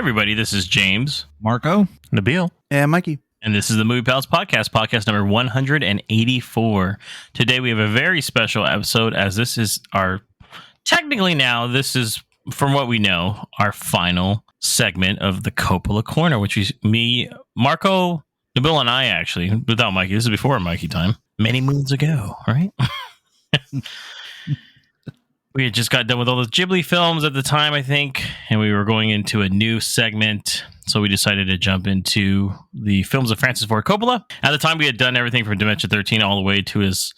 everybody, this is James, Marco, Nabil, and Mikey. And this is the Movie Pals podcast number 184. Today we have a very special episode, as this is this is, from what we know, our final segment of the Coppola Corner, which me, Marco, Nabil, and I actually, without Mikey, this is before Mikey time, many moons ago, right? We had just got done with all the Ghibli films at the time, I think, and we were going into a new segment. So we decided to jump into the films of Francis Ford Coppola. At the time, we had done everything from Dimension 13 all the way to his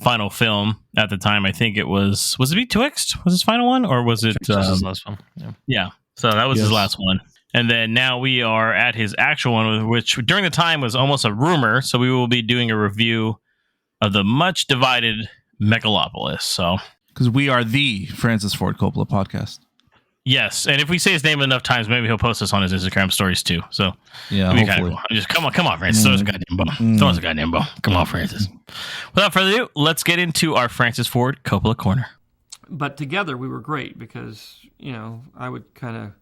final film. At the time, I think it was it Betwixt? Was his final one? Or was it... his last one. Yeah. So that was his last one. And then now we are at his actual one, which during the time was almost a rumor. So we will be doing a review of the much divided Megalopolis. So... because we are the Francis Ford Coppola podcast. Yes, and if we say his name enough times, maybe he'll post us on his Instagram stories too. So yeah, hopefully. Cool. Just come on, Francis. Throw us a goddamn bone. Throw us a goddamn bone. Come on, Francis. Without further ado, let's get into our Francis Ford Coppola Corner. But together we were great because, I would kind of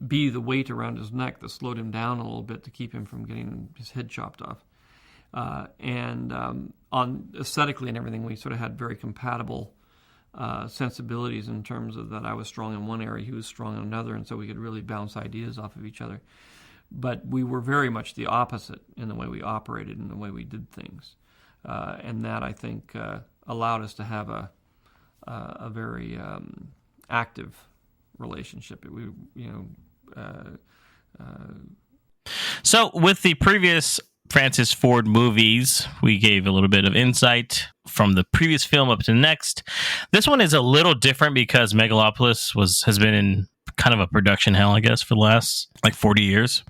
be the weight around his neck that slowed him down a little bit to keep him from getting his head chopped off. And on aesthetically and everything, we sort of had very compatible sensibilities in terms of that I was strong in one area, he was strong in another, and so we could really bounce ideas off of each other. But we were very much the opposite in the way we operated and the way we did things, and that I think allowed us to have a very active relationship. So with the previous Francis Ford movies, we gave a little bit of insight from the previous film up to next. This one is a little different because Megalopolis has been in kind of a production hell, I guess, for the last 40 years.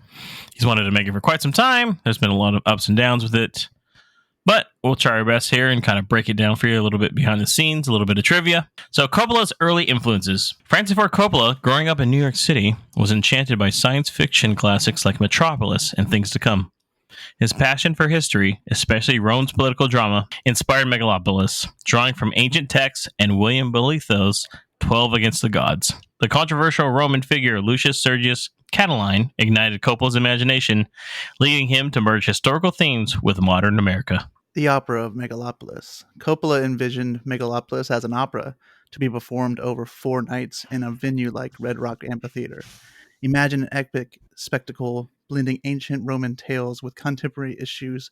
He's wanted to make it for quite some time. There's been a lot of ups and downs with it, but we'll try our best here and kind of break it down for you a little bit behind the scenes, a little bit of trivia. So Coppola's early influences. Francis Ford Coppola, growing up in New York City, was enchanted by science fiction classics like Metropolis and Things to Come. His passion for history, especially Rome's political drama, inspired Megalopolis, drawing from ancient texts and William Bolitho's 12 Against the Gods. The controversial Roman figure Lucius Sergius Catiline ignited Coppola's imagination, leading him to merge historical themes with modern America. The opera of Megalopolis. Coppola envisioned Megalopolis as an opera to be performed over 4 nights in a venue like Red Rock Amphitheater. Imagine an epic spectacle blending ancient Roman tales with contemporary issues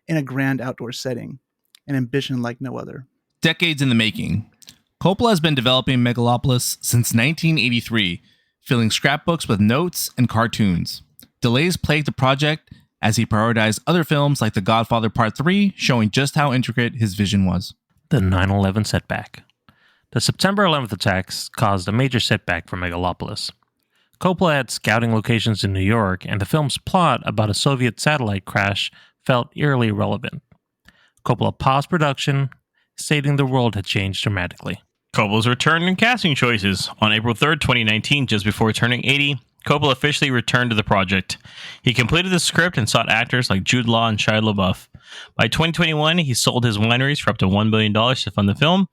in a grand outdoor setting, an ambition like no other. Decades in the making. Coppola has been developing Megalopolis since 1983, filling scrapbooks with notes and cartoons. Delays plagued the project as he prioritized other films like The Godfather Part 3, showing just how intricate his vision was. The 9/11 setback. The September 11th attacks caused a major setback for Megalopolis. Coppola had scouting locations in New York, and the film's plot about a Soviet satellite crash felt eerily relevant. Coppola paused production, stating the world had changed dramatically. Coppola's return and casting choices. On April 3rd, 2019, just before turning 80, Coppola officially returned to the project. He completed the script and sought actors like Jude Law and Shia LaBeouf. By 2021, he sold his wineries for up to $1 billion to fund the film,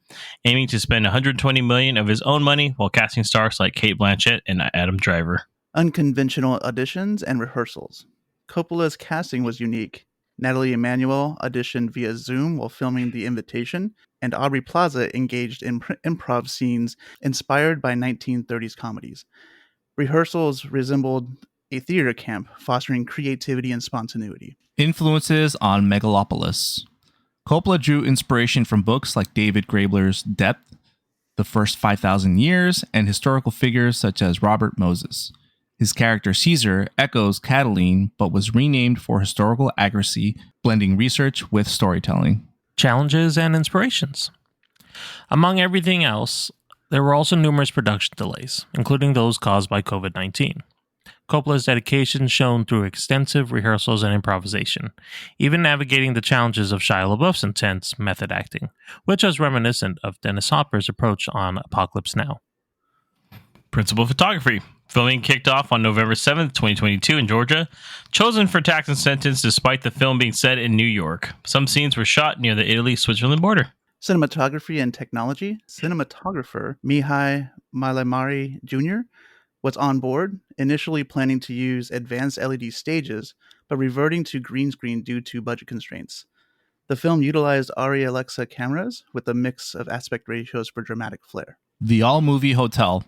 aiming to spend $120 million of his own money while casting stars like Cate Blanchett and Adam Driver. Unconventional auditions and rehearsals. Coppola's casting was unique. Natalie Emmanuel auditioned via Zoom while filming The Invitation, and Aubrey Plaza engaged in improv scenes inspired by 1930s comedies. Rehearsals resembled a theater camp, fostering creativity and spontaneity. Influences on Megalopolis. Coppola drew inspiration from books like David Graeber's Depth, The First 5,000 Years, and historical figures such as Robert Moses. His character Caesar echoes Catiline, but was renamed for historical accuracy, blending research with storytelling. Challenges and inspirations. Among everything else, there were also numerous production delays, including those caused by COVID-19. Coppola's dedication shone through extensive rehearsals and improvisation, even navigating the challenges of Shia LaBeouf's intense method acting, which was reminiscent of Dennis Hopper's approach on Apocalypse Now. Principal photography. Filming kicked off on November 7th, 2022 in Georgia, chosen for tax incentives despite the film being set in New York. Some scenes were shot near the Italy-Switzerland border. Cinematography and technology. Cinematographer Mihai Malamari Jr. was on board, initially planning to use advanced LED stages, but reverting to green screen due to budget constraints. The film utilized ARRI Alexa cameras with a mix of aspect ratios for dramatic flair. The all-movie hotel.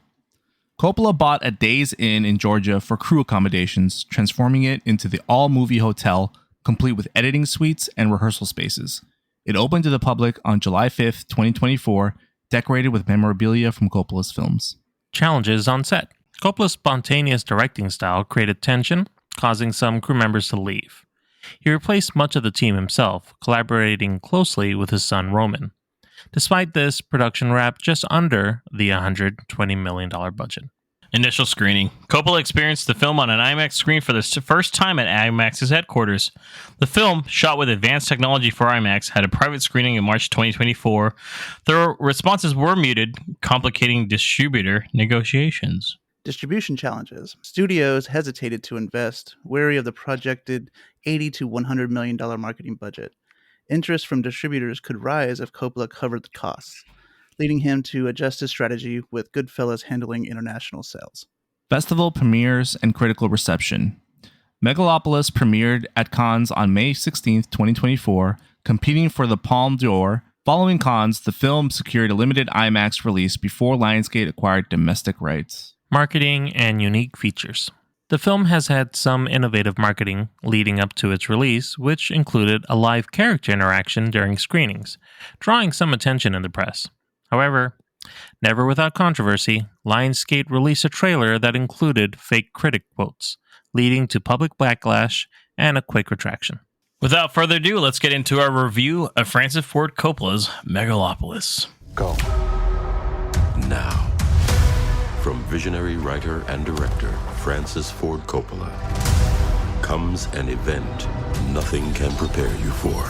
Coppola bought a Days Inn in Georgia for crew accommodations, transforming it into the all-movie hotel, complete with editing suites and rehearsal spaces. It opened to the public on July 5th, 2024, decorated with memorabilia from Coppola's films. Challenges on set. Coppola's spontaneous directing style created tension, causing some crew members to leave. He replaced much of the team himself, collaborating closely with his son Roman. Despite this, production wrapped just under the $120 million budget. Initial screening. Coppola experienced the film on an IMAX screen for the first time at IMAX's headquarters. The film, shot with advanced technology for IMAX, had a private screening in March 2024. The responses were muted, complicating distributor negotiations. Distribution challenges. Studios hesitated to invest, wary of the projected $80 to $100 million marketing budget. Interest from distributors could rise if Coppola covered the costs, leading him to adjust his strategy, with Goodfellas handling international sales. Festival premieres and critical reception. Megalopolis premiered at Cannes on May 16, 2024, competing for the Palme d'Or. Following Cannes, the film secured a limited IMAX release before Lionsgate acquired domestic rights. Marketing and unique features. The film has had some innovative marketing leading up to its release, which included a live character interaction during screenings, drawing some attention in the press. However, never without controversy, Lionsgate released a trailer that included fake critic quotes, leading to public backlash and a quick retraction. Without further ado, let's get into our review of Francis Ford Coppola's Megalopolis. Go. Now, from visionary writer and director Francis Ford Coppola, comes an event nothing can prepare you for.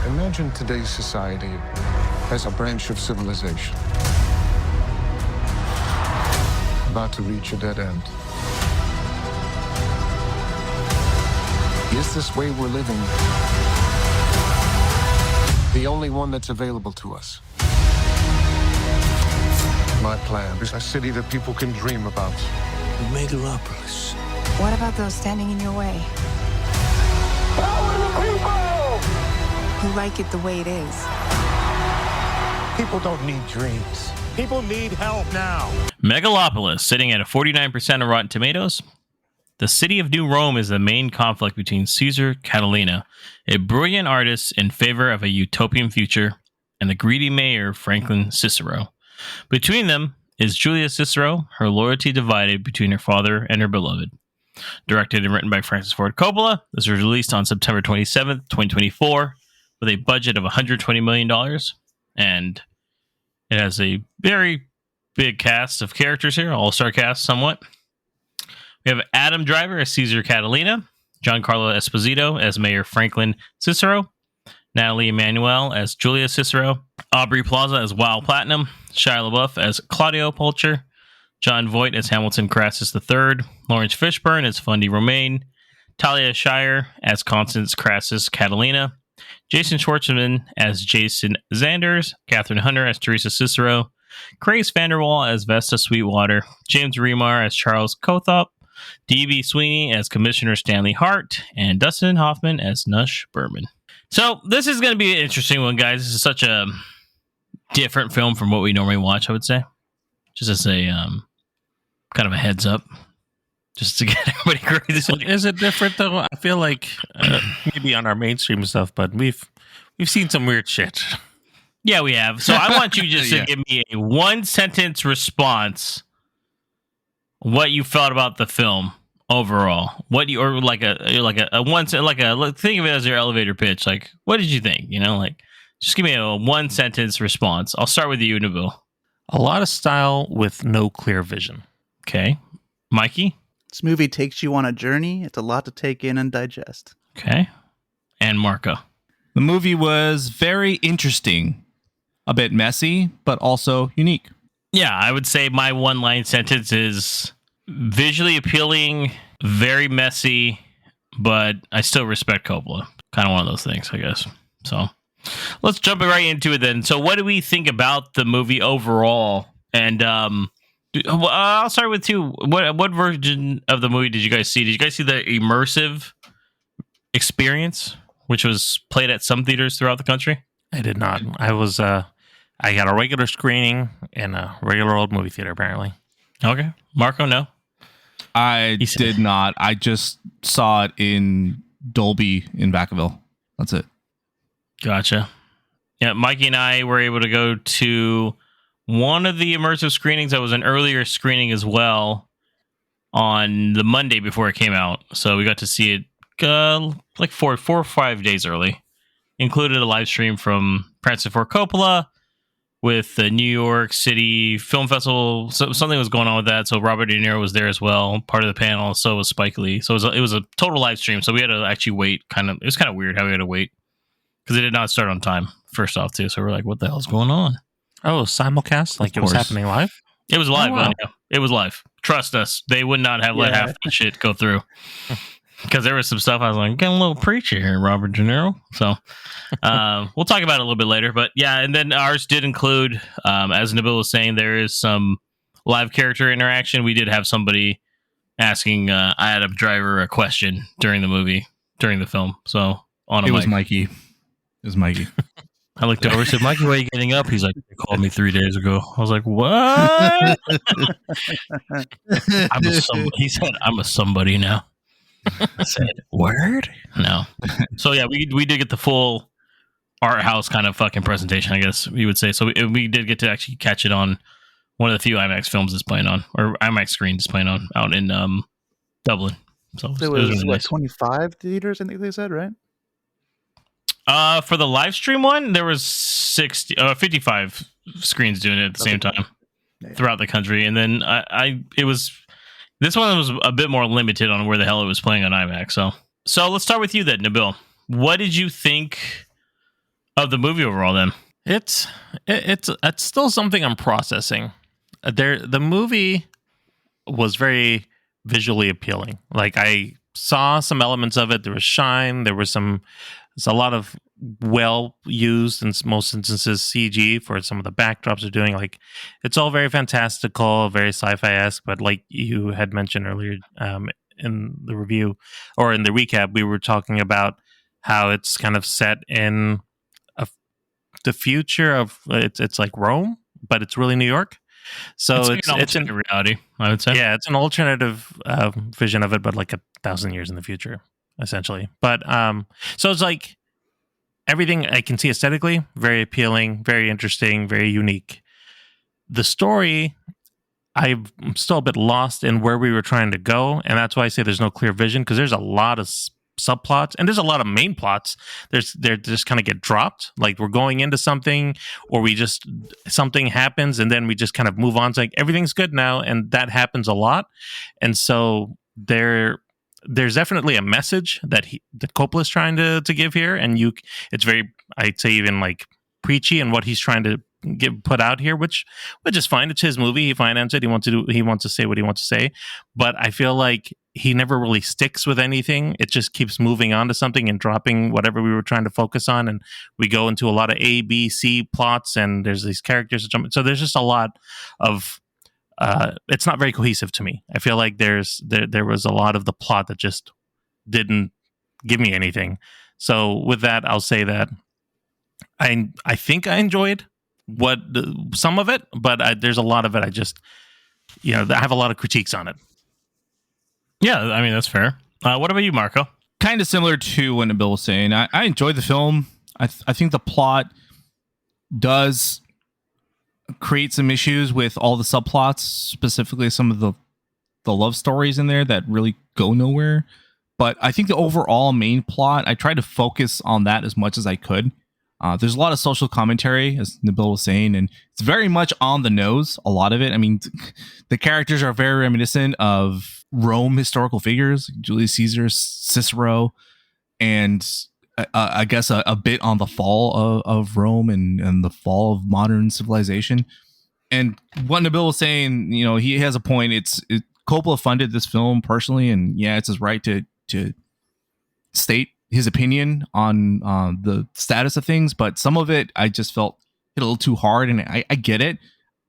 Imagine today's society as a branch of civilization about to reach a dead end. Is this way we're living the only one that's available to us? My plan is a city that people can dream about. Megalopolis. What about those standing in your way? Power to the people! Who like it the way it is? People don't need dreams. People need help now. Megalopolis, sitting at a 49% of Rotten Tomatoes. The city of New Rome is the main conflict between Caesar Catalina, a brilliant artist in favor of a utopian future, and the greedy mayor Franklin Cicero. Between them is Julia Cicero, her loyalty divided between her father and her beloved. Directed and written by Francis Ford Coppola, this was released on September 27th, 2024, with a budget of $120 million, and it has a very big cast of characters here, all-star cast somewhat. We have Adam Driver as Caesar Catalina, Giancarlo Esposito as Mayor Franklin Cicero, Natalie Emmanuel as Julia Cicero, Aubrey Plaza as Wild Platinum, Shia LaBeouf as Claudio Pulcher, John Voight as Hamilton Crassus III, Lawrence Fishburne as Fundy Romaine, Talia Shire as Constance Crassus Catalina, Jason Schwartzman as Jason Zanders, Catherine Hunter as Teresa Cicero, Grace Vanderwall as Vesta Sweetwater, James Remar as Charles Cothop, D.B. Sweeney as Commissioner Stanley Hart, and Dustin Hoffman as Nush Berman. So this is going to be an interesting one, guys. This is such a different film from what we normally watch, I would say. Just as a kind of a heads up, just to get everybody crazy. Is it different though? I feel like maybe on our mainstream stuff, but we've seen some weird shit. Yeah, we have. So I want you just to give me a one sentence response. What you felt about the film overall? What you, or like a one, like think of it as your elevator pitch. Like, what did you think? You know, like just give me a one sentence response. I'll start with you, Nabil. A lot of style with no clear vision. Okay, Mikey. This movie takes you on a journey. It's a lot to take in and digest. Okay, and Marco. The movie was very interesting, a bit messy, but also unique. Yeah, I would say my one-line sentence is visually appealing, very messy, but I still respect Coppola. Kind of one of those things, I guess. So let's jump right into it then. So what do we think about the movie overall? And Well, I'll start with two. What version of the movie did you guys see? Did you guys see the immersive experience, which was played at some theaters throughout the country? I did not. I was I got a regular screening in a regular old movie theater apparently. Okay. Marco, no. I did not. I just saw it in Dolby in Vacaville. That's it. Gotcha. Yeah, Mikey and I were able to go to one of the immersive screenings that was an earlier screening as well on the Monday before it came out. So we got to see it like four or 5 days early. Included a live stream from Francis Ford Coppola with the New York City Film Festival. So something was going on with that. So Robert De Niro was there as well, part of the panel. So was Spike Lee. So it was a total live stream. So we had to actually wait. It was kind of weird how we had to wait because it did not start on time. First off, too. So we're like, what the hell's going on? Oh, simulcast? Like it was happening live? It was live. Oh, wow. Yeah. It was live. Trust us. They would not have let half the shit go through. Because there was some stuff I was like, getting a little preachy here, Robert De Niro. So we'll talk about it a little bit later. But yeah, and then ours did include, as Nabil was saying, there is some live character interaction. We did have somebody asking Adam Driver a question during the film. So on a It was mic. Mikey. It was Mikey. I looked over and said, Mikey, why are you getting up? He's like, they called me 3 days ago. I was like, what? He said, I'm a somebody now. I said, word? No. So yeah, we did get the full art house kind of fucking presentation, I guess you would say. So we did get to actually catch it on one of the few IMAX films it's playing on, or IMAX screens it's playing on out in Dublin. So There was really nice. 25 theaters, I think they said, right? For the live stream one, there was 55 screens doing it at the same time throughout the country, and then this one was a bit more limited on where the hell it was playing on IMAX. So let's start with you then, Nabil. What did you think of the movie overall? Then It's still something I'm processing. The movie was very visually appealing. Like I saw some elements of it. There was shine. There's a lot of well used in most instances CG for some of the backdrops they're doing. Like it's all very fantastical, very sci-fi-esque. But like you had mentioned earlier in the review or in the recap, we were talking about how it's kind of set in the future of it's like Rome, but it's really New York. So it's in reality, I would say. Yeah, it's an alternative vision of it, but like 1,000 years in the future, essentially. But so it's like everything I can see aesthetically, very appealing, very interesting, very unique. The story, I'm still a bit lost in where we were trying to go, and that's why I say there's no clear vision, because there's a lot of subplots and there's a lot of main plots. They just kind of get dropped. Like we're going into something, or something happens, and then we just kind of move on. It's like everything's good now, and that happens a lot. And so there's definitely a message that Coppola's trying to give here, and it's very, I'd say, even like preachy in what he's trying to put out here, which is fine. It's his movie. He financed it. He wants to say what he wants to say. But I feel like he never really sticks with anything. It just keeps moving on to something and dropping whatever we were trying to focus on. And we go into a lot of A, B, C plots, and there's these characters. So there's just a lot of, it's not very cohesive to me. I feel like there was a lot of the plot that just didn't give me anything. So with that, I'll say that I think I enjoyed some of it, but there's a lot of it I just, I have a lot of critiques on it. Yeah, I mean, that's fair. What about you, Marco? Kind of similar to what Nabil was saying. I enjoyed the film. I think the plot does create some issues with all the subplots, specifically some of the love stories in there that really go nowhere. But I think the overall main plot, I tried to focus on that as much as I could. There's a lot of social commentary, as Nabil was saying, and it's very much on the nose, a lot of it. I mean, the characters are very reminiscent of Rome historical figures, Julius Caesar, Cicero, and I guess a bit on the fall of Rome and the fall of modern civilization. And what Nabil was saying, he has a point. Coppola funded this film personally, and yeah, it's his right to state his opinion on the status of things, but some of it I just felt hit a little too hard, and I get it.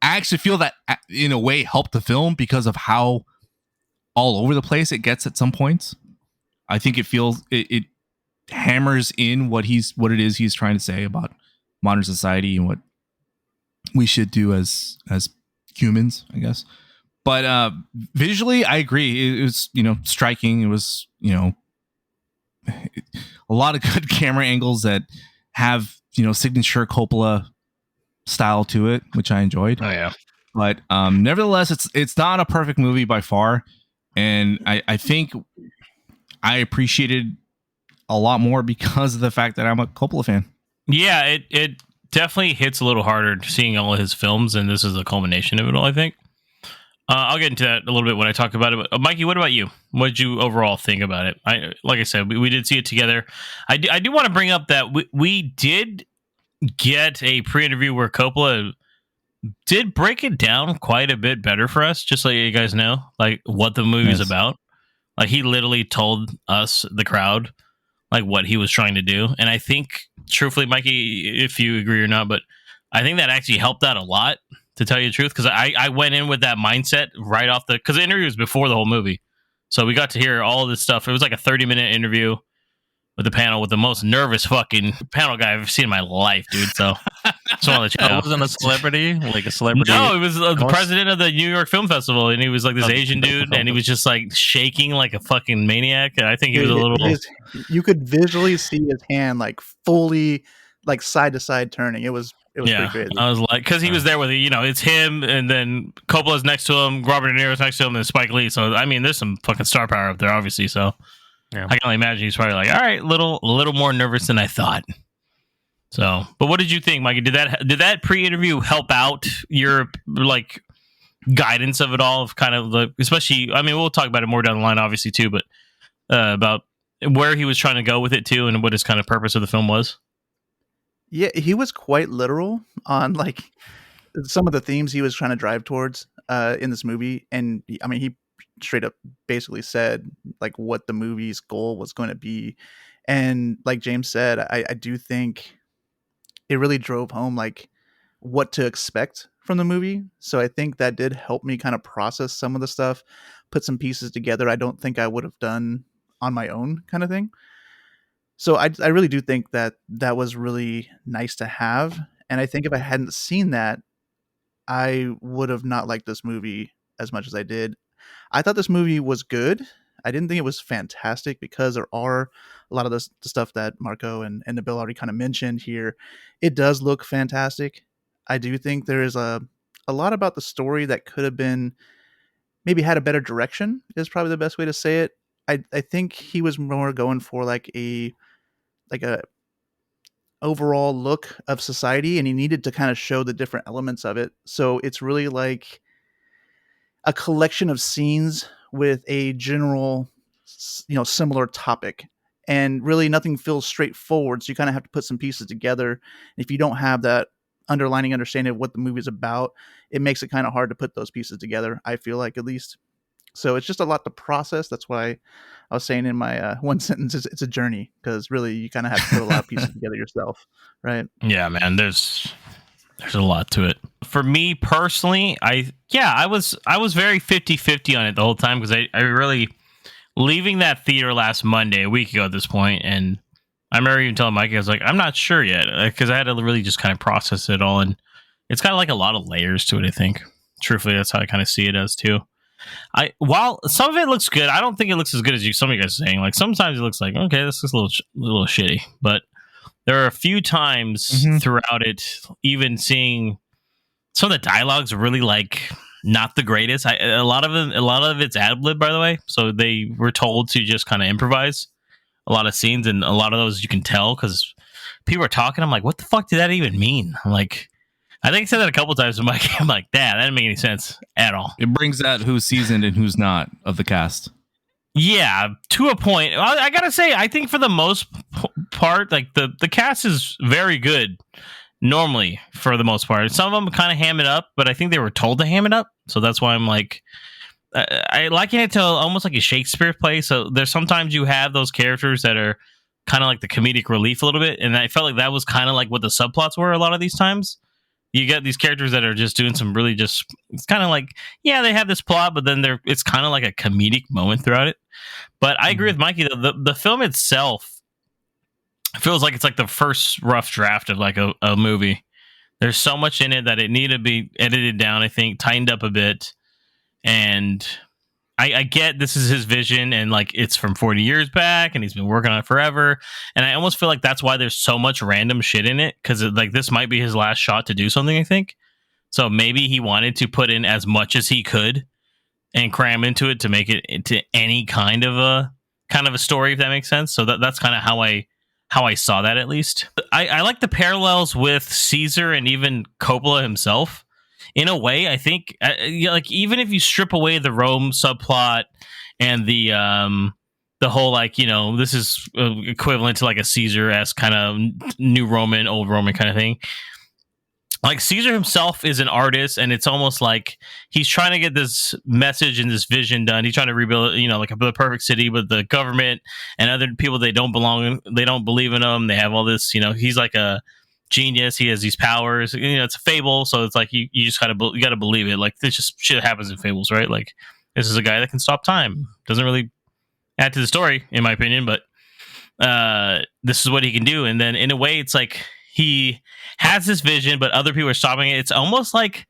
I actually feel that in a way helped the film because of how all over the place it gets at some points. I think it hammers in what it is he's trying to say about modern society and what we should do as humans, I guess. But visually, I agree. It was, striking. It was, a lot of good camera angles that have, signature Coppola style to it, which I enjoyed. Oh yeah. But nevertheless, it's not a perfect movie by far. And I think I appreciated a lot more because of the fact that I'm a Coppola fan. Yeah, it definitely hits a little harder seeing all of his films, and this is the culmination of it all, I think. I'll get into that a little bit when I talk about it. But Mikey, what about you? What did you overall think about it? Like I said, we did see it together. I do want to bring up that we did get a pre-interview where Coppola did break it down quite a bit better for us, just so you guys know, like what the movie's about. Like he literally told us, the crowd, like what he was trying to do. And I think, truthfully, Mikey, if you agree or not, but I think that actually helped out a lot, to tell you the truth, because I went in with that mindset right off because the interview was before the whole movie. So we got to hear all this stuff. It was like a 30-minute interview with the panel with the most nervous fucking panel guy I've ever seen in my life, dude. So just want to let you know. It wasn't a celebrity, like a celebrity. No, it was the president of the New York Film Festival, and he was like this Asian dude, and he was just like shaking like a fucking maniac. And I think he was a little. You could visually see his hand like fully, like side to side turning. It was pretty crazy. I was like, because he was there with it's him, and then Coppola's next to him, Robert De Niro's next to him, and Spike Lee. So I mean, there's some fucking star power up there, obviously. So I can only imagine he's probably like, all right, a little more nervous than I thought. So, but what did you think, Mikey? Did that pre-interview help out your like guidance of it all? Of kind of the, especially, I mean, we'll talk about it more down the line, obviously too, but about where he was trying to go with it too, and what his kind of purpose of the film was. Yeah, he was quite literal on like some of the themes he was trying to drive towards in this movie, and I mean, he straight up basically said like what the movie's goal was going to be, and like James said, I do think it really drove home like what to expect from the movie. So I think that did help me kind of process some of the stuff, put some pieces together I don't think I would have done on my own, kind of thing. So I really do think that was really nice to have. And I think if I hadn't seen that, I would have not liked this movie as much as I did. I thought this movie was good. I didn't think it was fantastic because there are a lot of the stuff that Marco and Nabil already kind of mentioned here. It does look fantastic. I do think there is a lot about the story that could have been maybe had a better direction, is probably the best way to say it. I think he was more going for like a overall look of society, and he needed to kind of show the different elements of it. So it's really like a collection of scenes with a general, similar topic, and really nothing feels straightforward. So you kind of have to put some pieces together. And if you don't have that underlining understanding of what the movie is about, it makes it kind of hard to put those pieces together, I feel like, at least. So it's just a lot to process. That's why I was saying in my one sentence, it's a journey, because really you kind of have to put a lot of pieces together yourself, right? Yeah, man. There's a lot to it. For me personally, I was very 50-50 on it the whole time, because I really, leaving that theater last Monday, a week ago at this point, and I remember even telling Mike, I was like, I'm not sure yet, because I had to really just kind of process it all, and it's kind of like a lot of layers to it, I think. Truthfully, that's how I kind of see it as too. While some of it looks good, I don't think it looks as good as some of you guys are saying. Like sometimes it looks like, okay, this is a little shitty, but there are a few times throughout it, even seeing some of the dialogues really like not the greatest. A lot of it's ad lib, by the way. So they were told to just kind of improvise a lot of scenes, and a lot of those you can tell because people are talking. I'm like, what the fuck did that even mean? I'm like, I think I said that a couple times. I'm like, that didn't make any sense at all. It brings out who's seasoned and who's not of the cast. Yeah, to a point. I gotta say, I think for the most part, like the cast is very good. Normally, for the most part, some of them kind of ham it up, but I think they were told to ham it up, so that's why I'm like, I liken it to almost like a Shakespeare play. So there's sometimes you have those characters that are kind of like the comedic relief a little bit, and I felt like that was kind of like what the subplots were a lot of these times. you get these characters that are just doing some really just, it's kind of like, yeah, they have this plot, but then it's kind of like a comedic moment throughout it. But I agree with Mikey, the film itself feels like it's like the first rough draft of like a movie. There's so much in it that it needed to be edited down, I think, tightened up a bit. And I get this is his vision, and like it's from 40 years back, and he's been working on it forever. And I almost feel like that's why there's so much random shit in it, because like this might be his last shot to do something, I think. So maybe he wanted to put in as much as he could and cram into it to make it into any kind of a story, if that makes sense. So that's kind of how I saw that, at least. I like the parallels with Caesar and even Coppola himself. In a way, I think, like, even if you strip away the Rome subplot and the whole, like, you know, this is equivalent to like a Caesar-esque kind of new Roman, old Roman kind of thing. Like, Caesar himself is an artist, and it's almost like he's trying to get this message and this vision done. He's trying to rebuild, you know, like the perfect city, but the government and other people, they don't believe in him. They have all this, you know, he's like a genius. He has these powers. You know, it's a fable, so it's like you just gotta believe it. Like, this just shit happens in fables, right? Like, this is a guy that can stop time. Doesn't really add to the story, in my opinion, but this is what he can do. And then in a way, it's like he has this vision, but other people are stopping it. It's almost like,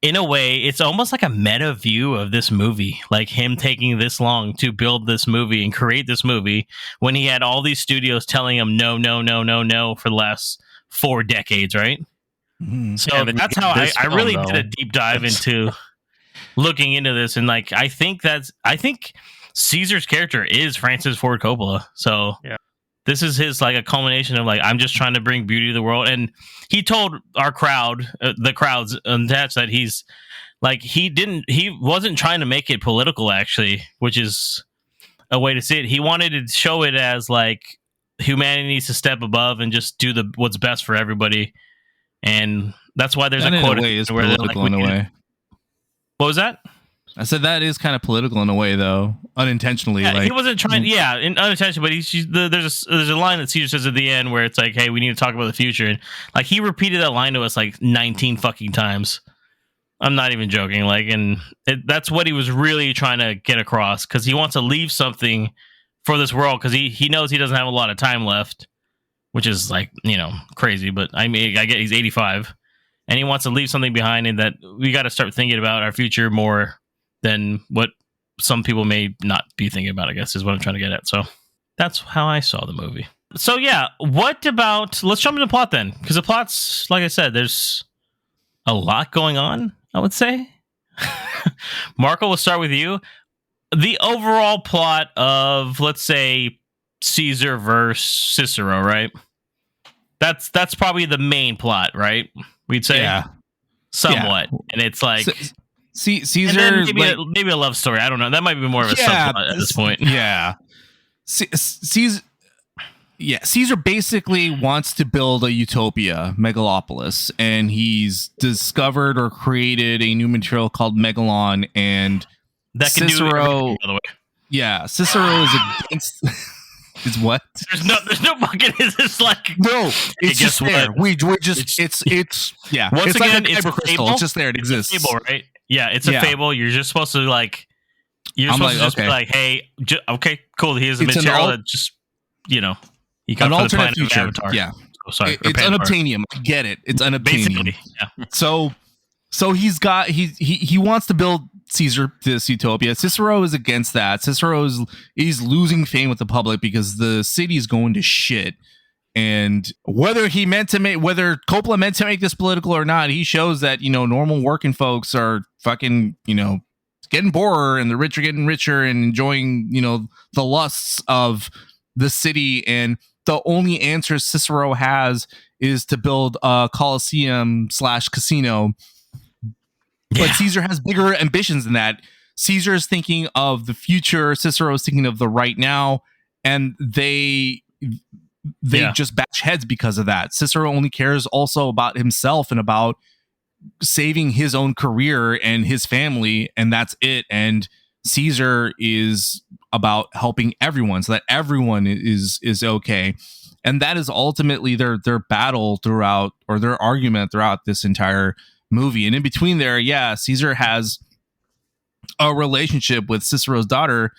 in a way, it's almost like a meta view of this movie, like him taking this long to build this movie and create this movie when he had all these studios telling him no for the last 4 decades, right? Mm-hmm. So that's how I really did a deep dive into looking into this, and like I think Caesar's character is Francis Ford Coppola. So yeah, this is his like a culmination of like, I'm just trying to bring beauty to the world. And he told our crowd, the crowds attached, that he's like he wasn't trying to make it political, actually, which is a way to see it. He wanted to show it as like humanity needs to step above and just do what's best for everybody. And that's why there's a quote is political in a way. What was that? I said that is kind of political in a way, though, unintentionally. Yeah, like, he wasn't trying. Yeah, unintentionally. But there's a line that Caesar says at the end where it's like, "Hey, we need to talk about the future." And like he repeated that line to us like 19 fucking times. I'm not even joking. Like, and that's what he was really trying to get across, because he wants to leave something for this world, because he knows he doesn't have a lot of time left, which is like, you know, crazy. But I mean, I get he's 85, and he wants to leave something behind, and that we got to start thinking about our future more than what some people may not be thinking about, I guess, is what I'm trying to get at. So that's how I saw the movie. So yeah, let's jump into the plot then, because the plot's, like I said, there's a lot going on, I would say. Marco, we'll start with you. The overall plot of, let's say, Caesar versus Cicero, right? That's probably the main plot, right? We'd say, yeah, somewhat. Yeah. And it's like Caesar, maybe a love story. I don't know. That might be more of a subplot at this point. Yeah, Caesar basically wants to build a utopia, Megalopolis, and he's discovered or created a new material called Megalon, and that can Cicero, do everything, by the way. Yeah, Cicero is against. Is what? There's no fucking. It's like no. It's just there. We just it's yeah. Once it's again, like it's a fable. It's just there. It exists. It's a fable, right? Yeah, it's a fable. You're just supposed to like. You're supposed to just be like, hey, okay, cool. Here's a material that just, you know, you got an alternate future. Avatar. Yeah. Oh, sorry, it's unobtainium. I get it. It's unobtainium. Basically, yeah. So he wants to build Caesar this utopia. Cicero is against that. Cicero is losing fame with the public because the city is going to shit. And whether Coppola meant to make this political or not, he shows that, you know, normal working folks are fucking, you know, getting poorer, and the rich are getting richer and enjoying, you know, the lusts of the city. And the only answer Cicero has is to build a Colosseum / casino. But Caesar has bigger ambitions than that. Caesar is thinking of the future. Cicero is thinking of the right now, and they just bash heads because of that. Cicero only cares also about himself and about saving his own career and his family, and that's it. And Caesar is about helping everyone so that everyone is okay. And that is ultimately their battle throughout, or their argument throughout this entire movie. And in between there, yeah, Caesar has a relationship with Cicero's daughter,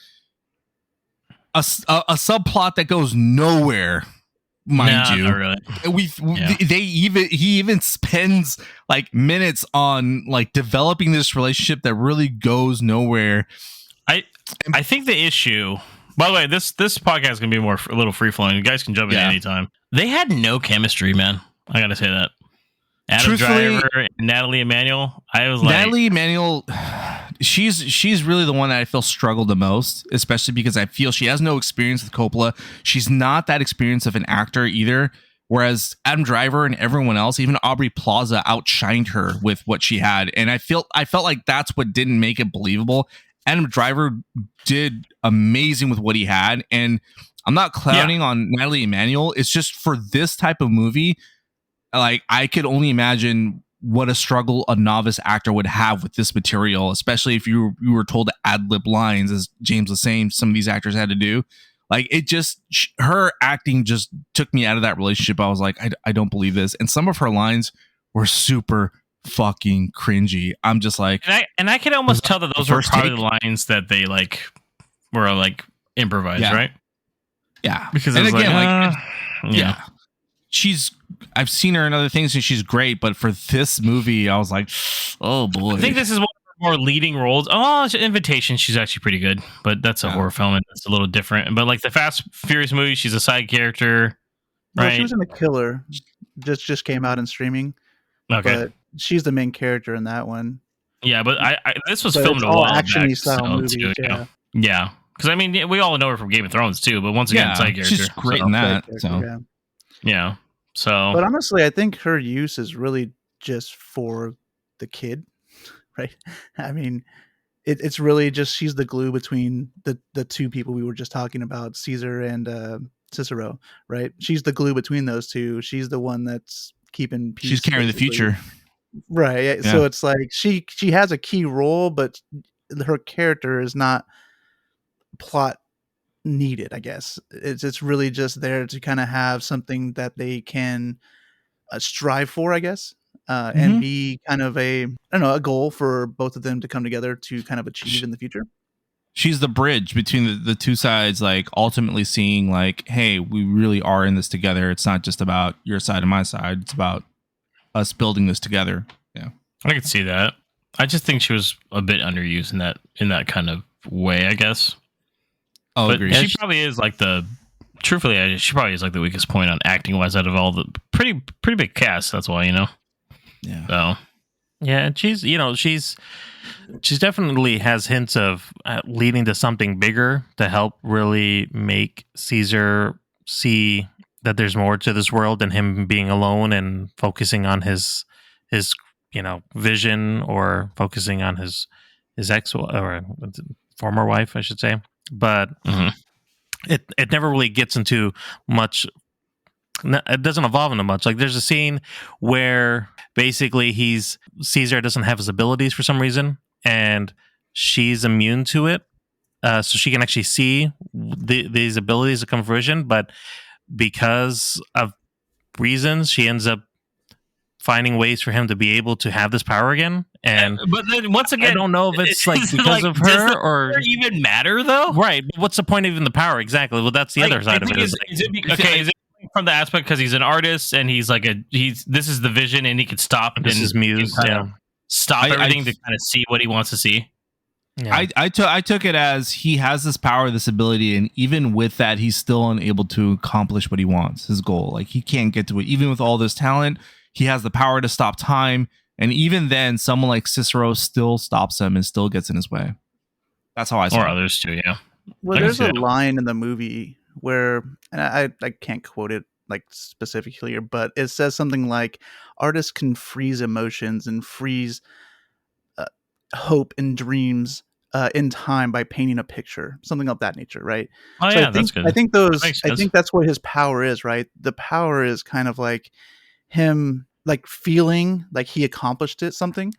a subplot that goes nowhere, mind you. Not really. He even spends like minutes on like developing this relationship that really goes nowhere. I think the issue. By the way, this podcast is gonna be a little free flowing. You guys can jump in anytime. They had no chemistry, man. I gotta say that. Adam Driver and Natalie Emanuel. I was like, Natalie Emanuel. She's really the one that I feel struggled the most, especially because I feel she has no experience with Coppola. She's not that experienced of an actor either. Whereas Adam Driver and everyone else, even Aubrey Plaza, outshined her with what she had, and I felt like that's what didn't make it believable. Adam Driver did amazing with what he had, and I'm not clowning on Natalie Emanuel. It's just for this type of movie, like I could only imagine what a struggle a novice actor would have with this material, especially if you were told to ad-lib lines, as James was saying some of these actors had to do. Like, it just, her acting just took me out of that relationship. I was like, I don't believe this. And some of her lines were super fucking cringy. I'm just like, and I could almost tell that those were probably the lines that they like were like improvised, right? Yeah, because and again, I've seen her in other things and she's great, but for this movie, I was like, oh boy. I think this is one of her more leading roles. Oh, Invitation, she's actually pretty good, but that's a horror film and it's a little different. But like the Fast Furious movie, she's a side character, right? Well, she was in The Killer, just came out in streaming. Okay, but she's the main character in that one. Yeah, but this was filmed a while back. Action-y style movies, too, yeah. Because I mean, we all know her from Game of Thrones too. But once again, side character, she's great in that. Yeah. So, but honestly, I think her use is really just for the kid, right? I mean, it's really just she's the glue between the two people we were just talking about, Caesar and Cicero, right? She's the glue between those two. She's the one that's keeping peace. She's carrying the future, right? Yeah. So it's like she has a key role, but her character is not plot needed. I guess it's really just there to kind of have something that they can strive for, I guess, and be kind of a goal for both of them to come together to kind of achieve in the future. She's the bridge between the two sides, like ultimately seeing like, hey, we really are in this together. It's not just about your side and my side. It's about us building this together. Yeah, I could see that. I just think she was a bit underused in that kind of way, I guess. Oh, but agreed. She probably is like the the weakest point on acting wise out of all the pretty big cast. That's why, Yeah. So. Yeah, and she's definitely has hints of leading to something bigger to help really make Caesar see that there's more to this world than him being alone and focusing on his vision, or focusing on his ex or former wife, I should say. But it never really gets into much. It doesn't evolve into much. Like there's a scene where basically Caesar doesn't have his abilities for some reason, and she's immune to it, so she can actually see these abilities that come to fruition. But because of reasons, she ends up finding ways for him to be able to have this power again. And but then once again, I don't know if it's like because of her or even matter though. Right? What's the point of even the power exactly? Well, that's the other side of it. Is it from the aspect because he's an artist and he's like this is the vision and he could stop this is muse, stop everything to kind of see what he wants to see. Yeah. I took it as he has this power, this ability, and even with that, he's still unable to accomplish what he wants, his goal. Like he can't get to it, even with all this talent. He has the power to stop time, and even then, someone like Cicero still stops him and still gets in his way. That's how I saw it. Or others too, yeah. Well, there's a line in the movie where, and I can't quote it like specifically here, but it says something like, artists can freeze emotions and freeze hope and dreams in time by painting a picture, something of that nature, right? Oh, so yeah, that's good. I think that's what his power is, right? The power is kind of like him like feeling like he accomplished something,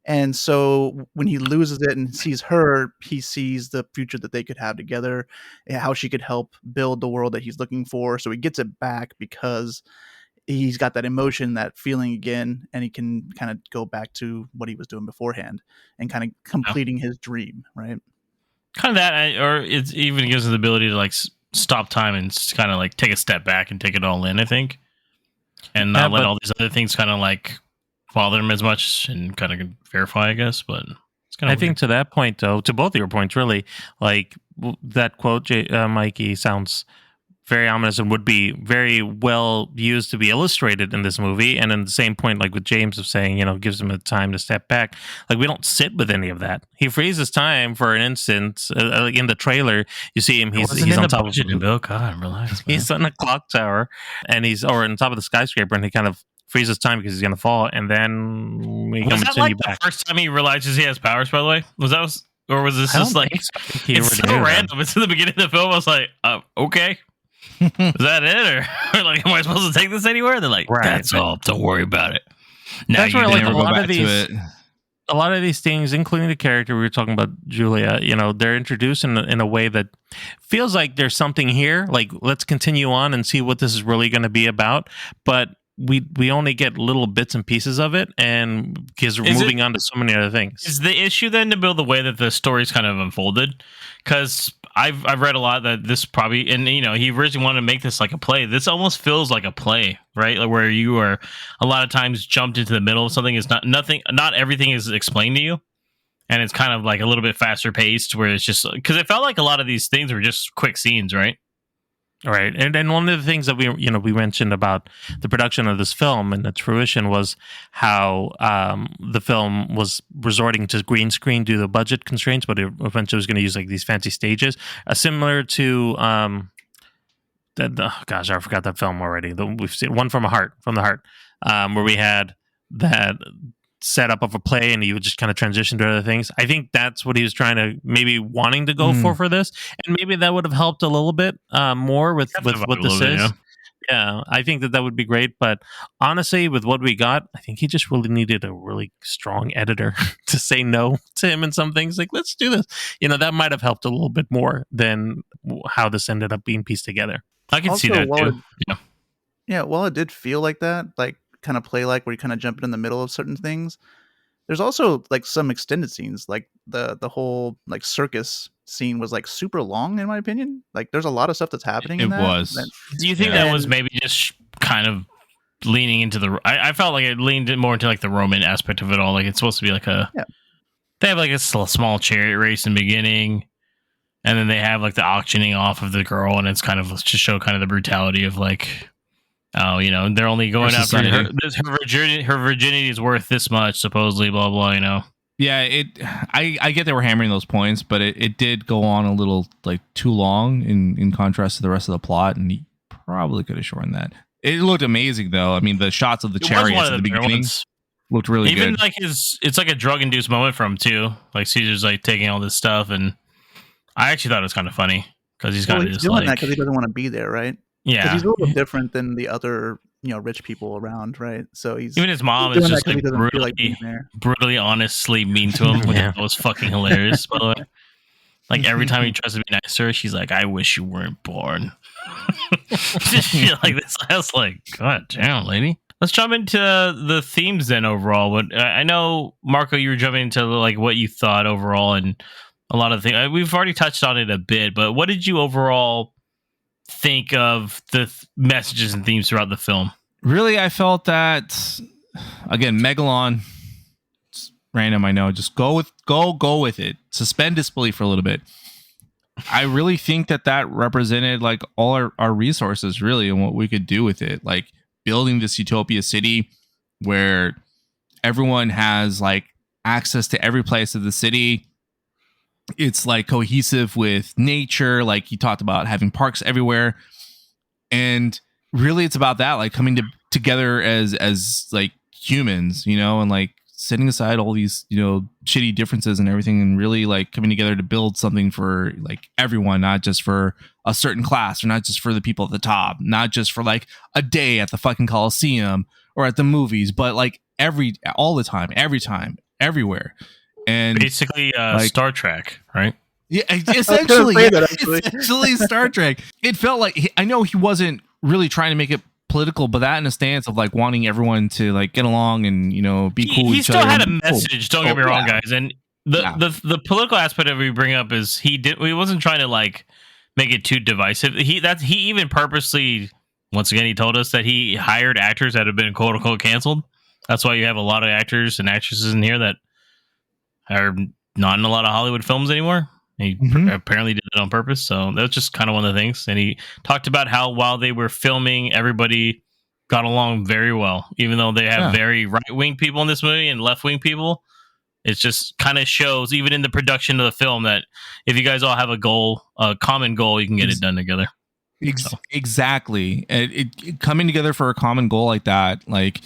And so when he loses it and sees her, he sees the future that they could have together, and how she could help build the world that he's looking for. So he gets it back because he's got that emotion, that feeling again, and he can kind of go back to what he was doing beforehand and kind of completing his dream, right? Kind of that, or it even gives us the ability to like stop time and kind of like take a step back and take it all in, I think, and not let all these other things kind of like bother him as much and kind of verify, I guess. But it's kind of think to that point, though, to both of your points, really, like that quote, Mikey, sounds very ominous and would be very well used to be illustrated in this movie. And then the same point, like with James of saying, gives him a time to step back. Like we don't sit with any of that. He freezes time for an instant. Like in the trailer, you see him. He's on top of Bill. God, relax. Man. He's on a clock tower, and he's on top of the skyscraper, and he kind of freezes time because he's going to fall. And then he comes that like back. The first time he realizes he has powers? By the way, or was this just like it's so random? It's in the beginning of the film. I was like, okay. Is that it, or like, am I supposed to take this anywhere? They're like, that's all. Don't worry about it. Now that's where like a lot of these things, including the character we were talking about, Julia. They're introduced in a way that feels like there's something here. Like, let's continue on and see what this is really going to be about. But we only get little bits and pieces of it, and because we're moving on to so many other things. Is the issue then to build the way that the story's kind of unfolded? Because I've read a lot that this probably, and he originally wanted to make this like a play. This almost feels like a play, right? Like where you are a lot of times jumped into the middle of something. It's not everything is explained to you, and it's kind of like a little bit faster paced. Where it's just because it felt like a lot of these things were just quick scenes, right? Right, and one of the things that we mentioned about the production of this film and its fruition was how the film was resorting to green screen due to budget constraints, but it eventually was going to use like these fancy stages, similar to gosh, I forgot that film already. We've seen One from the Heart, where we had that setup of a play and he would just kind of transition to other things. I think that's what he was trying to wanting to go for this, and maybe that would have helped a little bit more with what this is. Yeah, I think that would be great, but honestly, with what we got, I think he just really needed a really strong editor to say no to him in some things. Like, let's do this. That might have helped a little bit more than how this ended up being pieced together. I can see that too. Yeah, while it did feel like that, like kind of play like where you kind of jump in the middle of certain things, there's also like some extended scenes, like the whole like circus scene was like super long in my opinion. Like there's a lot of stuff that's happening in that. Do you think that was maybe just kind of leaning into I felt like it leaned more into like the Roman aspect of it all. Like it's supposed to be like they have like a small chariot race in the beginning, and then they have like the auctioning off of the girl, and it's kind of to show kind of the brutality of like, oh, they're only going after her. Her virginity is worth this much, supposedly, blah, blah, Yeah, I get they were hammering those points, but it did go on a little like too long in contrast to the rest of the plot, and he probably could have shortened that. It looked amazing, though. I mean, the shots of the chariots at the beginning looked really good. Even like it's like a drug-induced moment for him, too. Like Caesar's like taking all this stuff, and I actually thought it was kind of funny because he's kind of just doing that because he doesn't want to be there, right? Yeah, he's a little different than the other, rich people around, right? So even his mom is just like brutally, honestly mean to him. That was fucking hilarious, by the way. Like every time he tries to be nice to her, she's like, "I wish you weren't born." Like this, I was like, "God damn, lady." Let's jump into the themes then. Overall, what I know, Marco, you were jumping into like what you thought overall, and a lot of things we've already touched on it a bit. But what did you overall think of the messages and themes throughout the film? Really, I felt that again, Megalon. It's random, I know. Just go with it. Suspend disbelief for a little bit. I really think that represented like all our resources, really, and what we could do with it. Like building this utopia city where everyone has like access to every place of the city. It's like cohesive with nature. Like you talked about having parks everywhere, and really it's about that, like coming together as like humans, and like setting aside all these, shitty differences and everything, and really like coming together to build something for like everyone, not just for a certain class, or not just for the people at the top, not just for like a day at the fucking Coliseum or at the movies, but like every time, everywhere. And Basically, Star Trek, right? yeah, I was gonna essentially, say that, actually. essentially Star Trek. It felt like I know he wasn't really trying to make it political, but that in a stance of like wanting everyone to like get along and be cool. He with each still other. had a message. Don't get me wrong, guys. And the political aspect of it we bring up is he wasn't trying to like make it too divisive. He even purposely, once again, he told us that he hired actors that have been quote unquote canceled. That's why you have a lot of actors and actresses in here that are not in a lot of Hollywood films anymore. He apparently did it on purpose. So that's just kind of one of the things. And he talked about how while they were filming, everybody got along very well, even though they have very right-wing people in this movie and left-wing people. It just kind of shows, even in the production of the film, that if you guys all have a common goal, you can get it done together. Exactly. It coming together for a common goal like that, like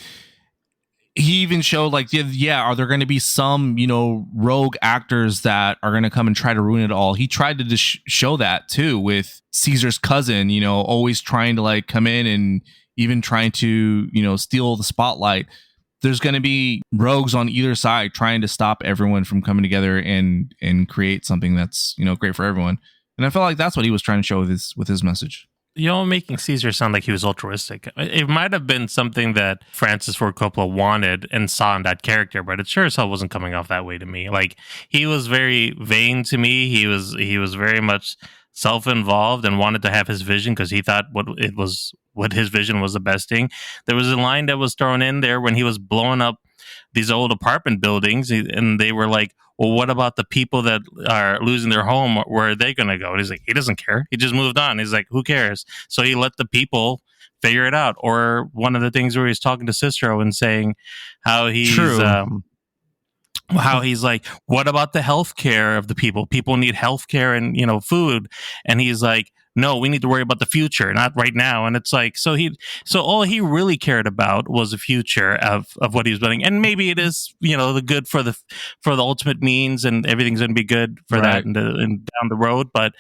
he even showed like, are there going to be some, rogue actors that are going to come and try to ruin it all? He tried to show that too with Caesar's cousin, always trying to like come in and even trying to, steal the spotlight. There's going to be rogues on either side trying to stop everyone from coming together and create something that's, great for everyone. And I felt like that's what he was trying to show with his message. Making Caesar sound like he was altruistic. It might have been something that Francis Ford Coppola wanted and saw in that character, but it sure as hell wasn't coming off that way to me. Like, he was very vain to me. He was very much self-involved and wanted to have his vision because he thought what his vision was the best thing. There was a line that was thrown in there when he was blowing up these old apartment buildings, and they were like, well, what about the people that are losing their home? Where are they going to go? And he's like, he doesn't care. He just moved on. He's like, who cares? So he let the people figure it out. Or one of the things where he's talking to Cicero and saying how he's like, what about the health care of the people? People need health care and, food. And he's like, no, we need to worry about the future, not right now. And it's like, so all he really cared about was the future of what he was building. And maybe it is, the good for the ultimate means, and everything's going to be good for that and down the road. But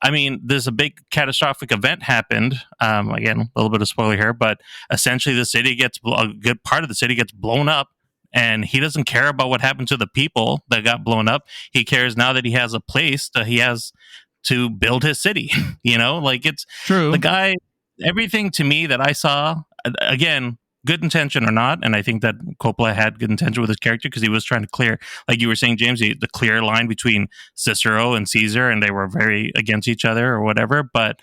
I mean, there's a big catastrophic event happened. Again, a little bit of spoiler here, but essentially a good part of the city gets blown up. And he doesn't care about what happened to the people that got blown up. He cares now that he has a place that he has to build his city. Like, it's true. The guy, everything to me that I saw, again, good intention or not, and I think that Coppola had good intention with his character because he was trying to clear, like you were saying, James, the clear line between Cicero and Caesar, and they were very against each other or whatever. But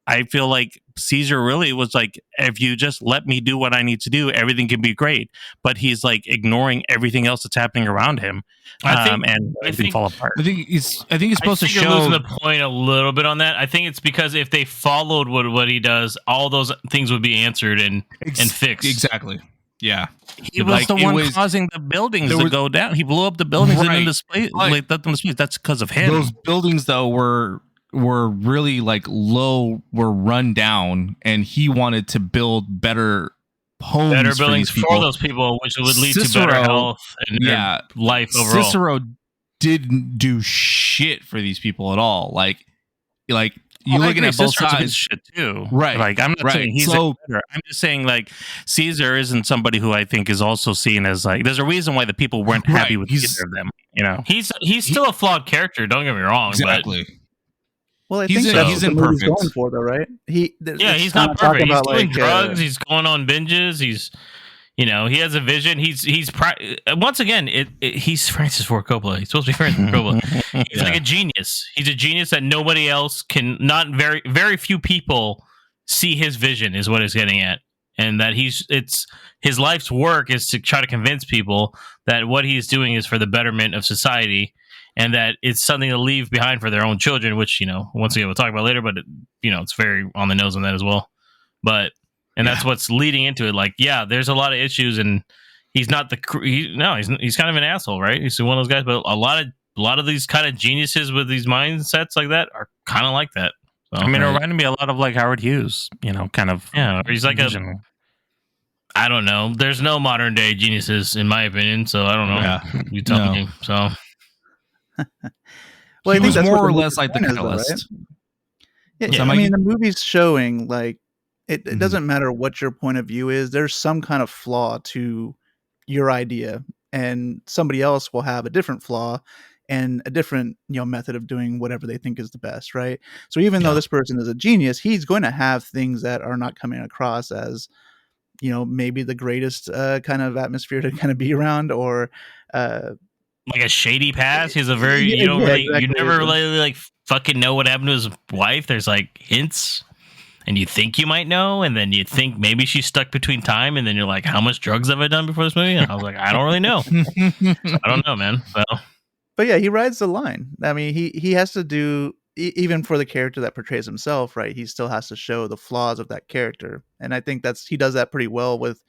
I feel like Caesar really was like, if you just let me do what I need to do, everything can be great. But he's like ignoring everything else that's happening around him. And everything fall apart. I think he's supposed to show. You're losing the point a little bit on that. I think it's because if they followed what he does, all those things would be answered and fixed. Exactly. Yeah. He was the one causing the buildings to go down. He blew up the buildings and then display, let them display. That's because of him. Those buildings, though, were really like were run down, and he wanted to build better homes, better buildings for those people, which would lead to better health and life overall. Cicero didn't do shit for these people at all. Like you're looking at both sides, shit too, right? Like, I'm not saying he's better. I'm just saying, like, Caesar isn't somebody who I think is also seen as like. There's a reason why the people weren't happy with either of them. He's still a flawed character. Don't get me wrong. Exactly. Well, I think that's what the movie's going for, though, right? He's not perfect. He's doing drugs. He's going on binges. He's, he has a vision. He's once again, he's Francis Ford Coppola. He's supposed to be Francis Ford Coppola. He's like a genius. He's a genius that nobody else can. Not very few people see his vision. Is what he's getting at, and that his life's work is to try to convince people that what he's doing is for the betterment of society. And that it's something to leave behind for their own children, which, once again, we'll talk about later, but, it's very on the nose on that as well. But, that's what's leading into it. Like, there's a lot of issues, and he's not he's kind of an asshole, right? He's one of those guys, but a lot of these kind of geniuses with these mindsets like that are kind of like that. So, it reminded me a lot of like Howard Hughes, kind of. Yeah, he's like I don't know. There's no modern day geniuses, in my opinion, so I don't know. Yeah. You tell me. So. Well, he was more or less like the catalyst. Yeah, I mean, the movie's showing like it doesn't matter what your point of view is. There's some kind of flaw to your idea, and somebody else will have a different flaw and a different method of doing whatever they think is the best, right? So even though this person is a genius, he's going to have things that are not coming across as maybe the greatest kind of atmosphere to kind of be around, or like a shady past. He's a very you don't really exactly. You never really like fucking know what happened to his wife. There's like hints, and you think you might know, and then you think maybe she's stuck between time, and then you're like, how much drugs have I done before this movie? And I was like, I don't really know. I don't know, man. So, but yeah, he rides the line. I mean, he has to do, even for the character that portrays himself, right? He still has to show the flaws of that character, and I think he does that pretty well with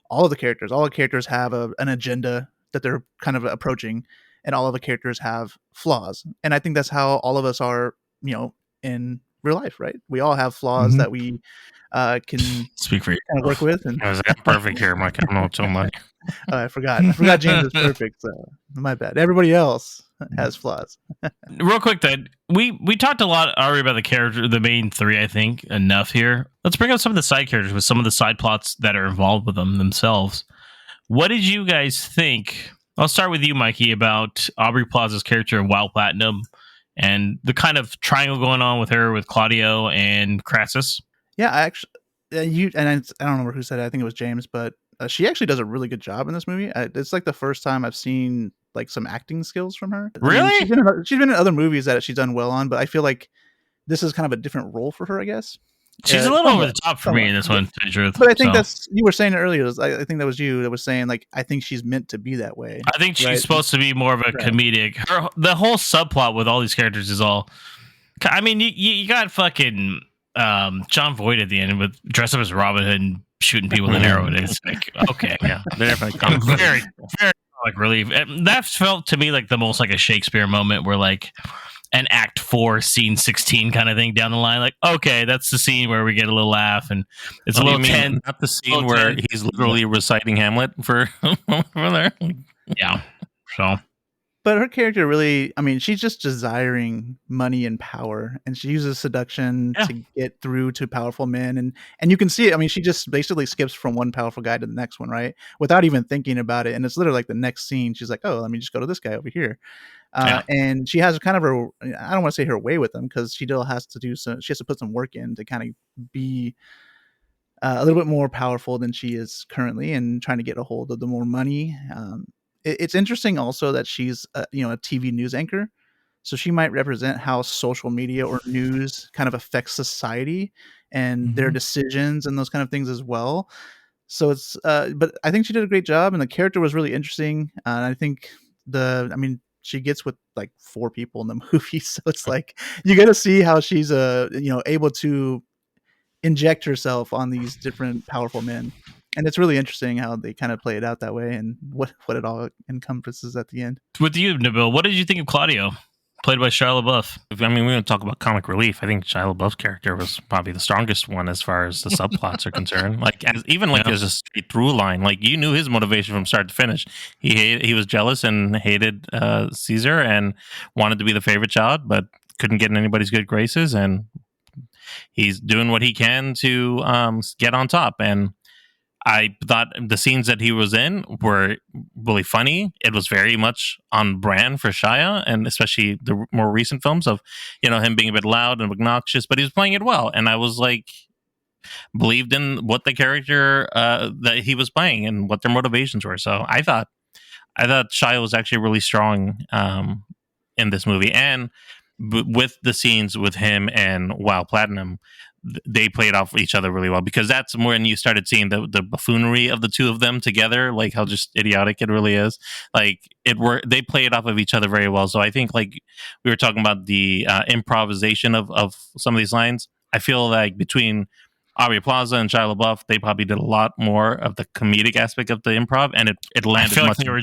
all of the characters. All the characters have an agenda that they're kind of approaching, and all of the characters have flaws. And I think that's how all of us are, in real life, right? We all have flaws that we can speak for you. Kind of work with. And I was like, perfect here, Mike. I don't know so much. I forgot James is perfect. So my bad. Everybody else has flaws. Real quick, then we talked a lot already about the main three. I think enough here. Let's bring up some of the side characters with some of the side plots that are involved with them themselves. What did you guys think? I'll start with you, Mikey, about Aubrey Plaza's character in Wild Platinum and the kind of triangle going on with her with Claudio and Crassus. Yeah, I actually, I don't remember who said it. I think it was James, but she actually does a really good job in this movie. It's like the first time I've seen like some acting skills from her. Really? I mean, she's been in other movies that she's done well on, but I feel like this is kind of a different role for her, I guess. She's a little over the top for me in this one, to tell you the truth. But I think you were saying it earlier. I think that was you that was saying, like, I think she's meant to be that way. I think she's supposed to be more of a comedic. The whole subplot with all these characters is all. I mean, you got fucking John Voight at the end with dressed up as Robin Hood and shooting people with an arrow. It's like, okay, yeah, they're very, very like relief. That felt to me like the most like a Shakespeare moment where like an act 4 scene 16 kind of thing down the line, like, okay, that's the scene where we get a little laugh and it's a little tense. Not the scene where he's literally reciting Hamlet for there. Yeah. So, but her character really, I mean, she's just desiring money and power, and she uses seduction to get through to powerful men, and you can see it. I mean, she just basically skips from one powerful guy to the next one, right, without even thinking about it. And it's literally like the next scene, she's like, oh, let me just go to this guy over here. And she has kind of I don't want to say her way with them, because she still has to she has to put some work in to kind of be a little bit more powerful than she is currently, and trying to get a hold of the more money. It's interesting also that she's a TV news anchor, so she might represent how social media or news kind of affects society and their decisions and those kind of things as well. So it's but I think she did a great job, and the character was really interesting. And I think she gets with like 4 people in the movie, so it's like you get to see how she's able to inject herself on these different powerful men, and it's really interesting how they kind of play it out that way, and what it all encompasses at the end. With you, Nabil, what did you think of Claudio, played by Shia LaBeouf? I mean, we don't talk about comic relief. I think Shia LaBeouf's character was probably the strongest one as far as the subplots are concerned. Like, as a straight through line, like you knew his motivation from start to finish. He was jealous and hated Caesar and wanted to be the favorite child, but couldn't get in anybody's good graces, and he's doing what he can to get on top. And I thought the scenes that he was in were really funny. It was very much on brand for Shia, and especially the more recent films of, him being a bit loud and obnoxious, but he was playing it well. And I was like, believed in what the character that he was playing and what their motivations were. So I thought Shia was actually really strong in this movie. And with the scenes with him and Wild Platinum, they played off each other really well, because that's when you started seeing the buffoonery of the two of them together, like how just idiotic it really is. Like they played off of each other very well. So I think, like we were talking about the improvisation of some of these lines, I feel like between Aubrey Plaza and Shia LaBeouf, they probably did a lot more of the comedic aspect of the improv, and it landed much better.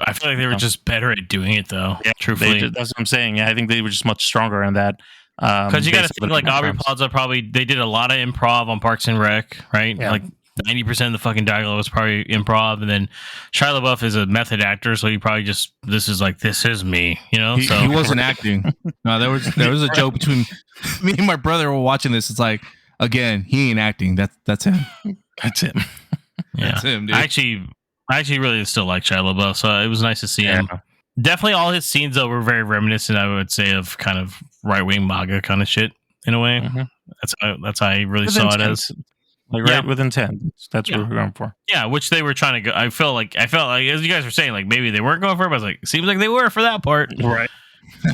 I feel like they were just better at doing it, though. Yeah, truthfully, that's what I'm saying. Yeah, I think they were just much stronger in that. Because you got to think, like Aubrey Plaza they did a lot of improv on Parks and Rec, right? Yeah. Like 90% of the fucking dialogue was probably improv, and then Shia LaBeouf is a method actor, so he probably just this is me, He wasn't acting. No, there was a joke between me and my brother were watching this. It's like, again, he ain't acting. That's him. That's him. Yeah. That's him, dude. I actually I actually really still like Shia LaBeouf, so it was nice to see him. Definitely, all his scenes though were very reminiscent, I would say, of kind of right wing MAGA kind of shit in a way. Mhm. That's how I really With saw intent. it as. Like right with intent. That's what we're going for. Yeah, which they were trying to go. I felt like as you guys were saying, like maybe they weren't going for it, but I was like, it seems like they were for that part, Right.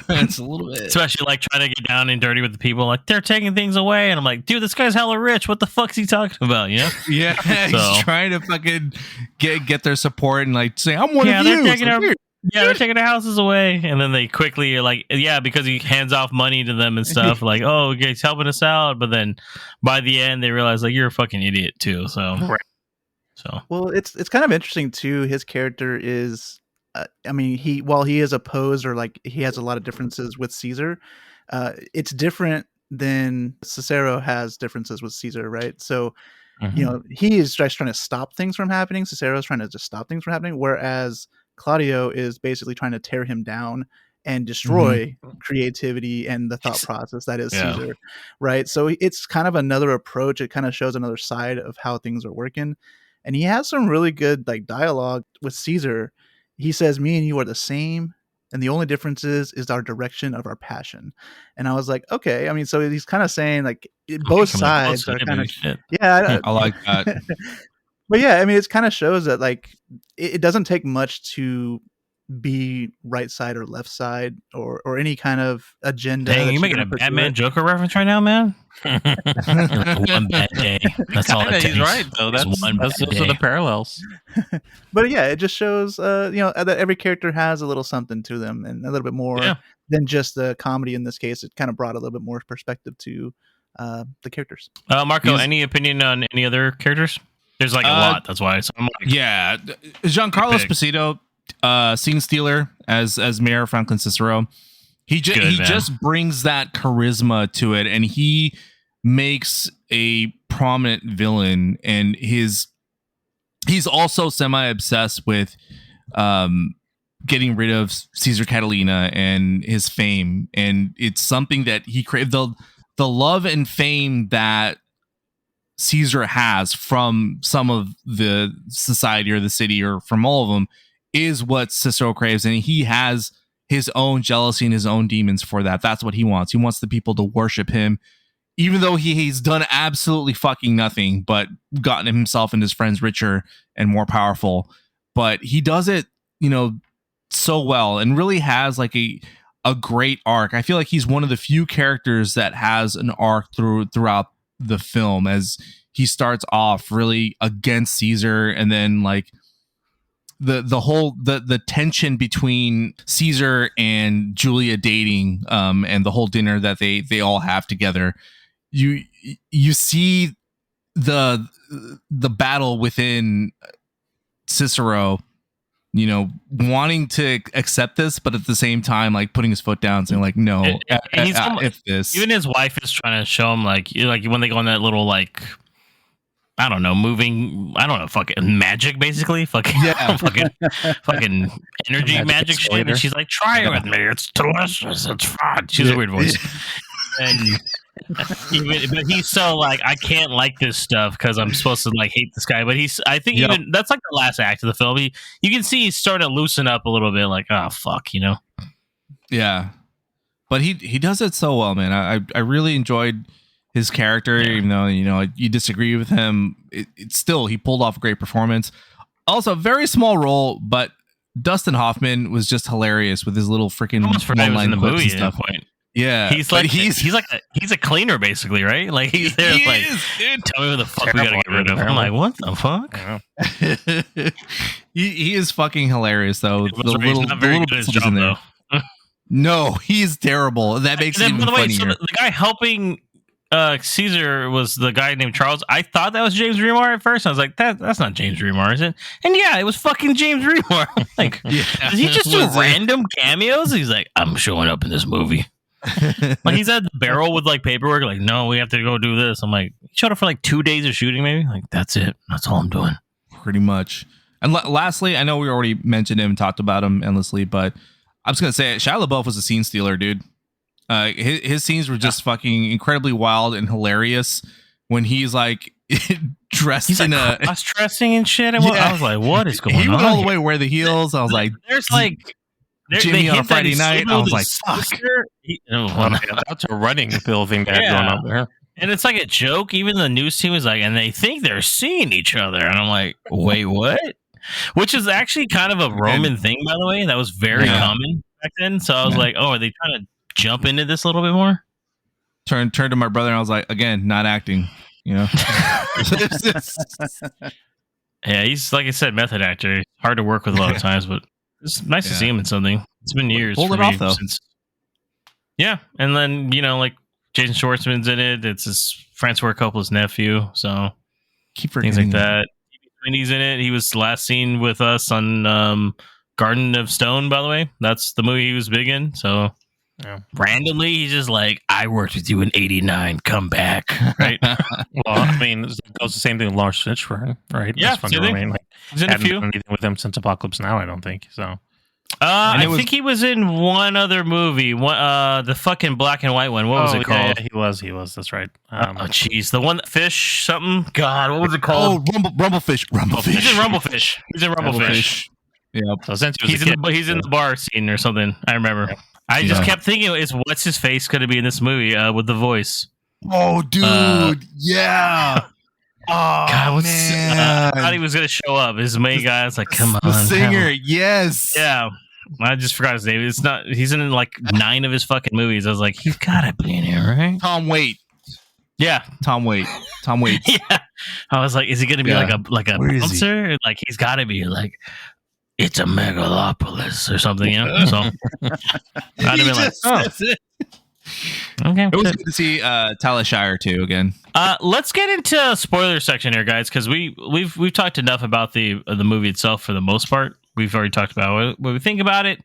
It's a little bit. especially like trying to get down and dirty with the people. Like they're taking things away, and I'm like, dude, this guy's hella rich. What the fuck's he talking about? You know? Yeah, So- he's trying to fucking get their support and like say, I'm one Yeah, of they're you. taking It's our- like, Yeah, they're taking their houses away, and then they quickly are like, yeah, because he hands off money to them and stuff. Like, oh, he's helping us out, but then by the end they realize like you're a fucking idiot too. So, Right. So Well, it's kind of interesting too. His character is, I mean, while he is opposed or like he has a lot of differences with Caesar, it's different than Cicero has differences with Caesar, right? So, you know, he is just trying to stop things from happening. Cicero is trying to just stop things from happening, whereas Claudio is basically trying to tear him down and destroy creativity and the thought process that is Yeah. Caesar, right? So it's kind of another approach. It kind of shows another side of how things are working. And he has some really good like dialogue with Caesar. He says, "Me and you are the same, and the only difference is our direction of our passion." And I was like, okay. I mean, so he's kind of saying like both sides are kind of yeah. I like that. But yeah, I mean, it kind of shows that like it doesn't take much to be right side or left side or any kind of agenda. Dang, that you you're making gonna a pursue Batman it. Joker reference right now, man? One bad day. That's all it takes. He's right though. Just That's one those bad are the day. parallels. But yeah, it just shows you know, that every character has a little something to them and a little bit more Yeah. than just the comedy. In this case, it kind of brought a little bit more perspective to the characters. Marco, He's- any opinion on any other characters? There's like a lot. That's why. So I'm like, Yeah, Giancarlo Big. Esposito, scene stealer as Mayor Franklin Cicero. He Good, man. just brings that charisma to it, and he makes a prominent villain. And he's also semi obsessed with getting rid of Caesar Catalina and his fame, and it's something that he craved. The love and fame that Caesar has from some of the society or the city or from all of them is what Cicero craves, and he has his own jealousy and his own demons for that. That's what he wants. He wants the people to worship him, even though he's done absolutely fucking nothing but gotten himself and his friends richer and more powerful. But he does it, you know, so well and really has like a great arc. I feel like he's one of the few characters that has an arc throughout the film, as he starts off really against Caesar, and then like the whole the tension between Caesar and Julia dating, and the whole dinner that they all have together. You see the battle within Cicero, you know, wanting to accept this, but at the same time, like putting his foot down, saying like, no, and he's almost- if this. even his wife is trying to show him like when they go on that little like, I don't know, moving, I don't know, fucking magic, basically, fucking, Yeah. fucking energy magic shit. And she's like, try it with me. It's delicious. It's fun. She's a weird voice. And but he's so like, I can't like this stuff because I'm supposed to like hate this guy. But I think Yep. even that's like the last act of the film. You can see he's starting to loosen up a little bit. Like, oh fuck, you know. Yeah, but he does it so well, man. I really enjoyed his character, even though, you know, you disagree with him. It's still, he pulled off a great performance. Also, very small role, but Dustin Hoffman was just hilarious with his little freaking I almost forgot he was in the clips movie and at that stuff. point. Yeah, He's but like he's a cleaner basically, right? Like he's there he like, is, dude. tell me who the fuck we gotta get rid of. I'm like, what the fuck? he is fucking hilarious though. He's not very good at his bits job in there. though. No, he's terrible. That makes it And then, even by the way, so funnier. the guy helping Caesar was the guy named Charles. I thought that was James Remar at first. I was like, that's not James Remar, is it? And yeah, it was fucking James Remar. Like, Yeah. did he just do Was it? random cameos? He's like, I'm showing up in this movie. Like he's at the barrel with like paperwork. Like, no, we have to go do this. I'm like, he showed up for like 2 days of shooting, maybe. Like, that's it. That's all I'm doing. Pretty much. And lastly, I know we already mentioned him, talked about him endlessly, but I'm just gonna say it. Shia LaBeouf was a scene stealer, dude. His scenes were just fucking incredibly wild and hilarious when he's like dressed He's in like a. cross dressing and shit. And I was like, what is going He on? went all the here? way, wear the heels. I was like, There's like Jimmy they on a hint that Friday he's night. sleeping I with was like, his fuck. sister. That's a running bill thing they had Yeah. going on there. And it's like a joke. Even the news team was like, and they think they're seeing each other. And I'm like, wait, what? Which is actually kind of a Roman thing, by the way. That was very common back then. So I was like, oh, are they trying to jump into this a little bit more? Turned to my brother and I was like, again, not acting. You know. Yeah, he's like I said, method actor. Hard to work with a lot of times, but it's nice to see him in something. It's been years. Hold for it me off, though. Since, yeah, and then like Jason Schwartzman's in it. It's his Francis Ford Coppola's nephew. So Keep things like that. He's in it. He was last seen with us on Garden of Stone. By the way, that's the movie he was big in. So randomly, he's just like, "I worked with you in '89. Come back." Right. Well, I mean, it goes the same thing with Lawrence Fishburne, right? Yeah, That's funny. I mean, like, he's in a hadn't few. done anything with him since Apocalypse Now, I don't think so. I think he was in one other movie, the fucking black and white one. What was it called? Yeah, he was. That's right. Jeez, the one that fish something. God, what was it called? Oh, Rumblefish. He's in Rumblefish. Yeah. So since he was He's in the bar scene or something. I remember. Yeah. I just kept thinking, is what's his face going to be in this movie with the voice? Oh, dude, yeah. Oh, God, man. I thought he was going to show up. His main guy. I was like, come on, the singer. Yes. Yeah. I just forgot his name. It's not. He's in like 9 of his fucking movies. I was like, he's got to be in here, right? Tom Waite. Yeah, Tom Waite. Yeah. I was like, is he going to be like a bouncer? Like he's got to be like, it's a megalopolis or something, you know? So I'd have been like, oh. Okay. It was good to see Talia Shire too again. Let's get into spoiler section here, guys, because we've talked enough about the movie itself for the most part. We've already talked about what we think about it,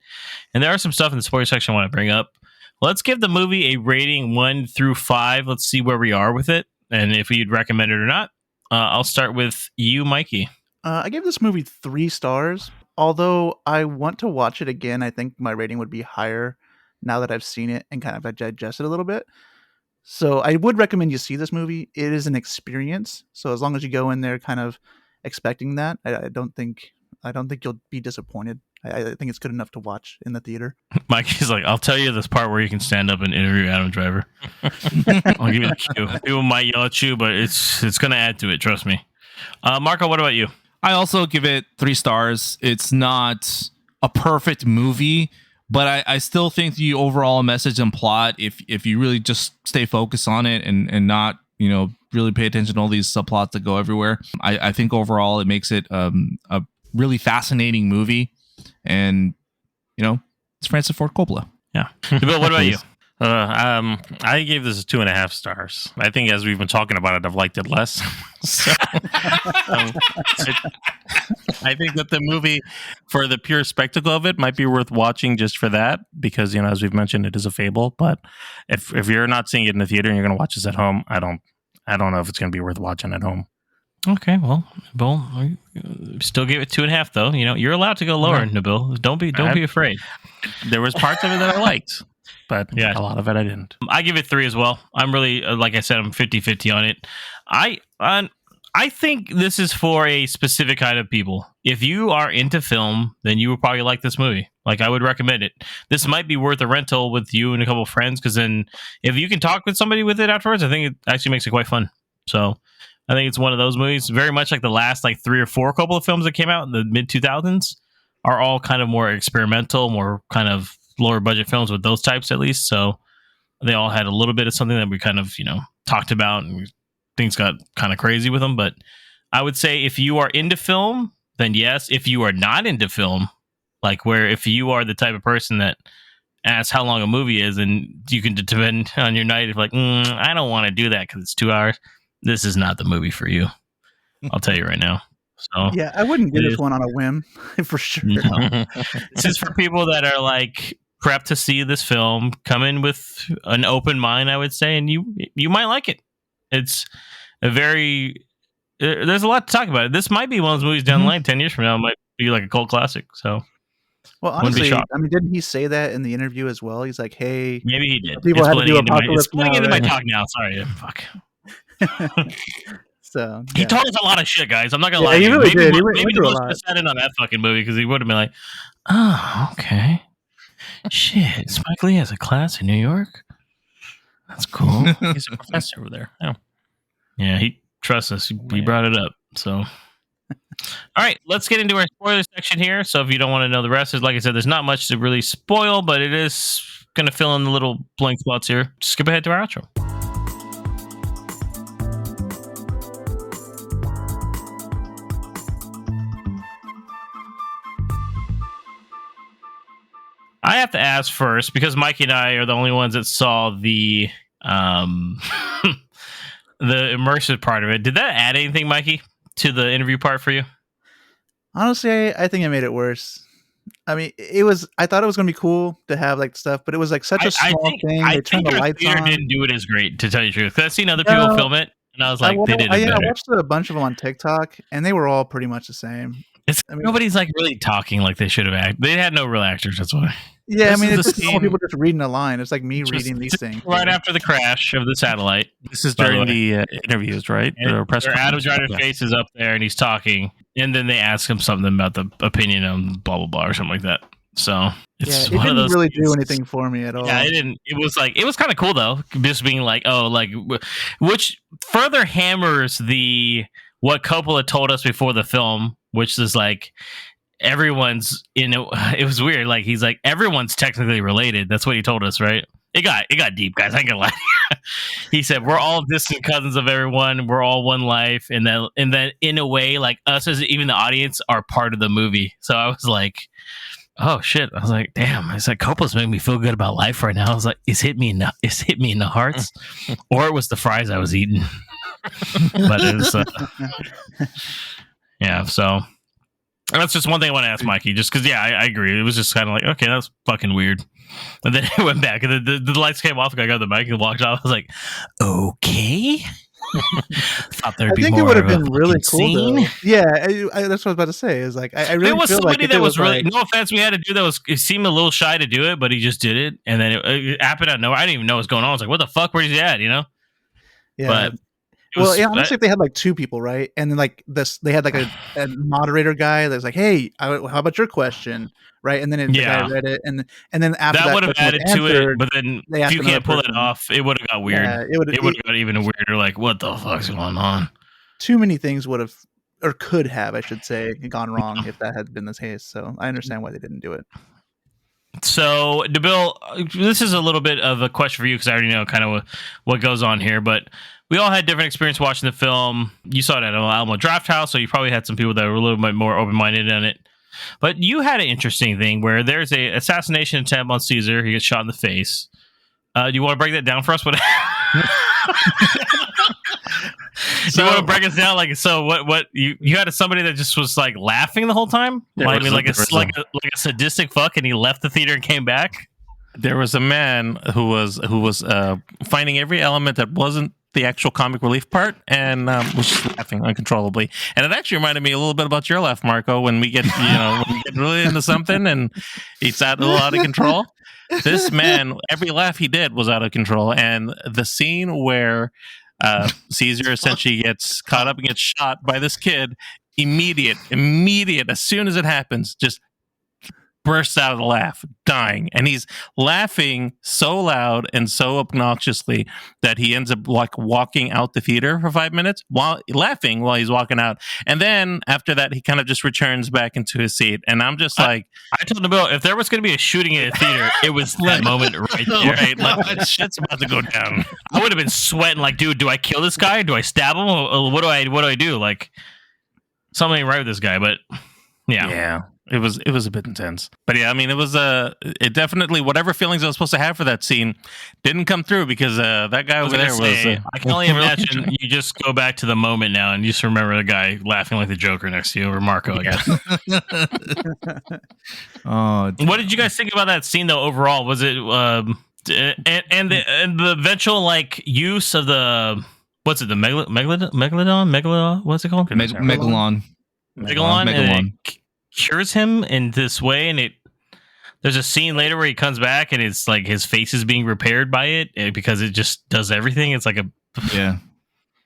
and there are some stuff in the spoiler section I want to bring up. Let's give the movie a rating 1 through 5. Let's see where we are with it, and if you'd recommend it or not. I'll start with you, Mikey. I gave this movie 3 stars. Although I want to watch it again, I think my rating would be higher now that I've seen it and kind of digested a little bit. So I would recommend you see this movie. It is an experience. So as long as you go in there kind of expecting that, I don't think you'll be disappointed. I think it's good enough to watch in the theater. Mikey's like, I'll tell you this part where you can stand up and interview Adam Driver. I'll give you the cue. People might yell at you, but it's going to add to it. Trust me. Marco, what about you? I also give it 3 stars. It's not a perfect movie, but I still think the overall message and plot, if you really just stay focused on it and not, really pay attention to all these subplots that go everywhere, I think overall it makes it a really fascinating movie. And, it's Francis Ford Coppola. Yeah. Bill, what about you? I gave this 2.5 stars. I think as we've been talking about it, I've liked it less. I think that the movie, for the pure spectacle of it, might be worth watching just for that, because as we've mentioned, it is a fable. But if you're not seeing it in the theater and you're going to watch this at home, I don't know if it's going to be worth watching at home. Okay, well, Bill, still give it 2.5 though. You're allowed to go lower, Nabil. Don't be afraid. There was parts of it that I liked. But a lot of it I didn't. I give it 3 as well. I'm really, like I said, I'm 50-50 on it. I think this is for a specific kind of people. If you are into film, then you will probably like this movie. Like, I would recommend it. This might be worth a rental with you and a couple of friends, because then if you can talk with somebody with it afterwards, I think it actually makes it quite fun. So I think it's one of those movies, very much like the last 3 or 4 couple of films that came out in the mid 2000s are all kind of more experimental, more kind of lower budget films with those types, at least. So they all had a little bit of something that we kind of talked about, and things got kind of crazy with them. But I would say if you are into film, then yes. If you are not into film, if you are the type of person that asks how long a movie is, and you can depend on your night, if I don't want to do that because it's 2 hours, this is not the movie for you. I'll tell you right now. So yeah, I wouldn't get this one on a whim for sure. No. This is for people that are prepped to see this film, come in with an open mind, I would say, and you might like it. It's a very there's a lot to talk about. This might be one of those movies down the line 10 years from now. It might be like a cult classic. So, well, honestly, didn't he say that in the interview as well? He's like, "Hey, maybe he did." People have to do Apocalypse It's splitting now, into right? my talk now. Sorry, fuck. So He yeah. told us a lot of shit, guys. I'm not gonna Yeah, lie. he to you. really did. He went Maybe through a Bush lot. just sat in on that fucking movie because he would have been like, "Oh, okay, shit." Spike Lee has a class in New York. That's cool. He's a professor over there. Yeah. Yeah, he trusts us. He brought it up. So, all right, let's get into our spoiler section here. So, if you don't want to know the rest, like I said, there's not much to really spoil, but it is going to fill in the little blank spots here. Just skip ahead to our outro. I have to ask first because Mikey and I are the only ones that saw the the immersive part of it. Did that add anything, Mikey, to the interview part for you? Honestly, I think it made it worse. I mean, it was. I thought it was gonna be cool to have like stuff, but it was like such a small thing. I They turned think the our lights theater on. didn't do it as great, to tell you the truth. 'Cause I've seen other people No. film it, and I was like, they did it I better. watched a bunch of them on TikTok, and they were all pretty much the same. I mean- Nobody's like really talking like they should have acted. They had no real actors. That's why. Yeah, This I mean, is it's the just normal scene- people just reading a line. It's like me reading these things. Right after the crash of the satellite, This is By the during way. the interviews, right? and Or press where Adam conference. Driver's face is up there and he's talking, and then they ask him something about the opinion on blah blah blah or something like that. So Yeah, it's it one of didn't those really things. do anything for me at all. Yeah, it didn't. It was kind of cool though, just being like, oh, like, which further hammers what Coppola told us before the film, which is like everyone's it was weird. Like he's like everyone's technically related. That's what he told us, right? It got deep, guys. I ain't gonna lie. He said we're all distant cousins of everyone. We're all one life, and then in a way, like us as even the audience are part of the movie. So I was like, oh shit! I was like, damn! It's like Coppola's making me feel good about life right now. I was like, it's hit me in the hearts, or it was the fries I was eating. But it's yeah. So that's just one thing I want to ask Mikey, just because I agree. It was just kind of like, okay, that's fucking weird. And then it went back, and the lights came off. And I got the mic and walked off. I was like, okay. Thought there'd I be think more it would have of a been really fucking cool. scene. Though. Yeah, that's what I was about to say. Is like I really There was feel like somebody if that it was really, like, no offense, we had to do that. It seemed a little shy to do it, but he just did it, and then it happened out of nowhere. I didn't even know what was going on. I was like, what the fuck? Where's he at? You know? yeah. But Well, yeah, honestly, if they had like two people, right, and then like they had like a moderator guy that's like, "Hey, how about your question?" Right, and then the guy read it, and then after that would have question added was to answered, it. But then they if asked you can't another pull it person. off, it would have got weird. Yeah, It would have got even weirder. Like, what the fuck's going on? Too many things would have, or could have, I should say, gone wrong if that had been the case. So I understand why they didn't do it. So, DeBill, this is a little bit of a question for you because I already know kind of what goes on here, but we all had different experience watching the film. You saw it at Alamo Draft House, so you probably had some people that were a little bit more open-minded on it. But you had an interesting thing where there's a assassination attempt on Caesar. He gets shot in the face. Do you want to break that down for us? What? So you want to break us down? Like, so what? You had somebody that just was like laughing the whole time, like a sadistic fuck, and he left the theater and came back. There was a man who was finding every element that wasn't the actual comic relief part, and was just laughing uncontrollably. And it actually reminded me a little bit about your laugh, Marco, when we get really into something and it's a little out of control. This man, every laugh he did was out of control, and the scene where Caesar essentially gets caught up and gets shot by this kid, immediate, as soon as it happens, just bursts out of the laugh, dying. And he's laughing so loud and so obnoxiously that he ends up like walking out the theater for 5 minutes while he's walking out. And then after that, he kind of just returns back into his seat. And I'm just like, I told him, Bill, if there was going to be a shooting in a theater, it was that moment right there. right, like shit's about to go down. I would have been sweating like, dude, do I kill this guy? Do I stab him? What do I do? Like, something ain't right with this guy, but yeah. It was a bit intense, but yeah, I mean, it definitely, whatever feelings I was supposed to have for that scene didn't come through because that guy over there was. I can only imagine you just go back to the moment now and you just remember the guy laughing like the Joker next to you, or Marco. I guess. What did you guys think about that scene though? Overall, was it and the eventual like use of the what's it, the megalodon? What's it called? Megalon. Megalon. And it cures him in this way, and there's a scene later where he comes back and it's like his face is being repaired by it because it just does everything. It's like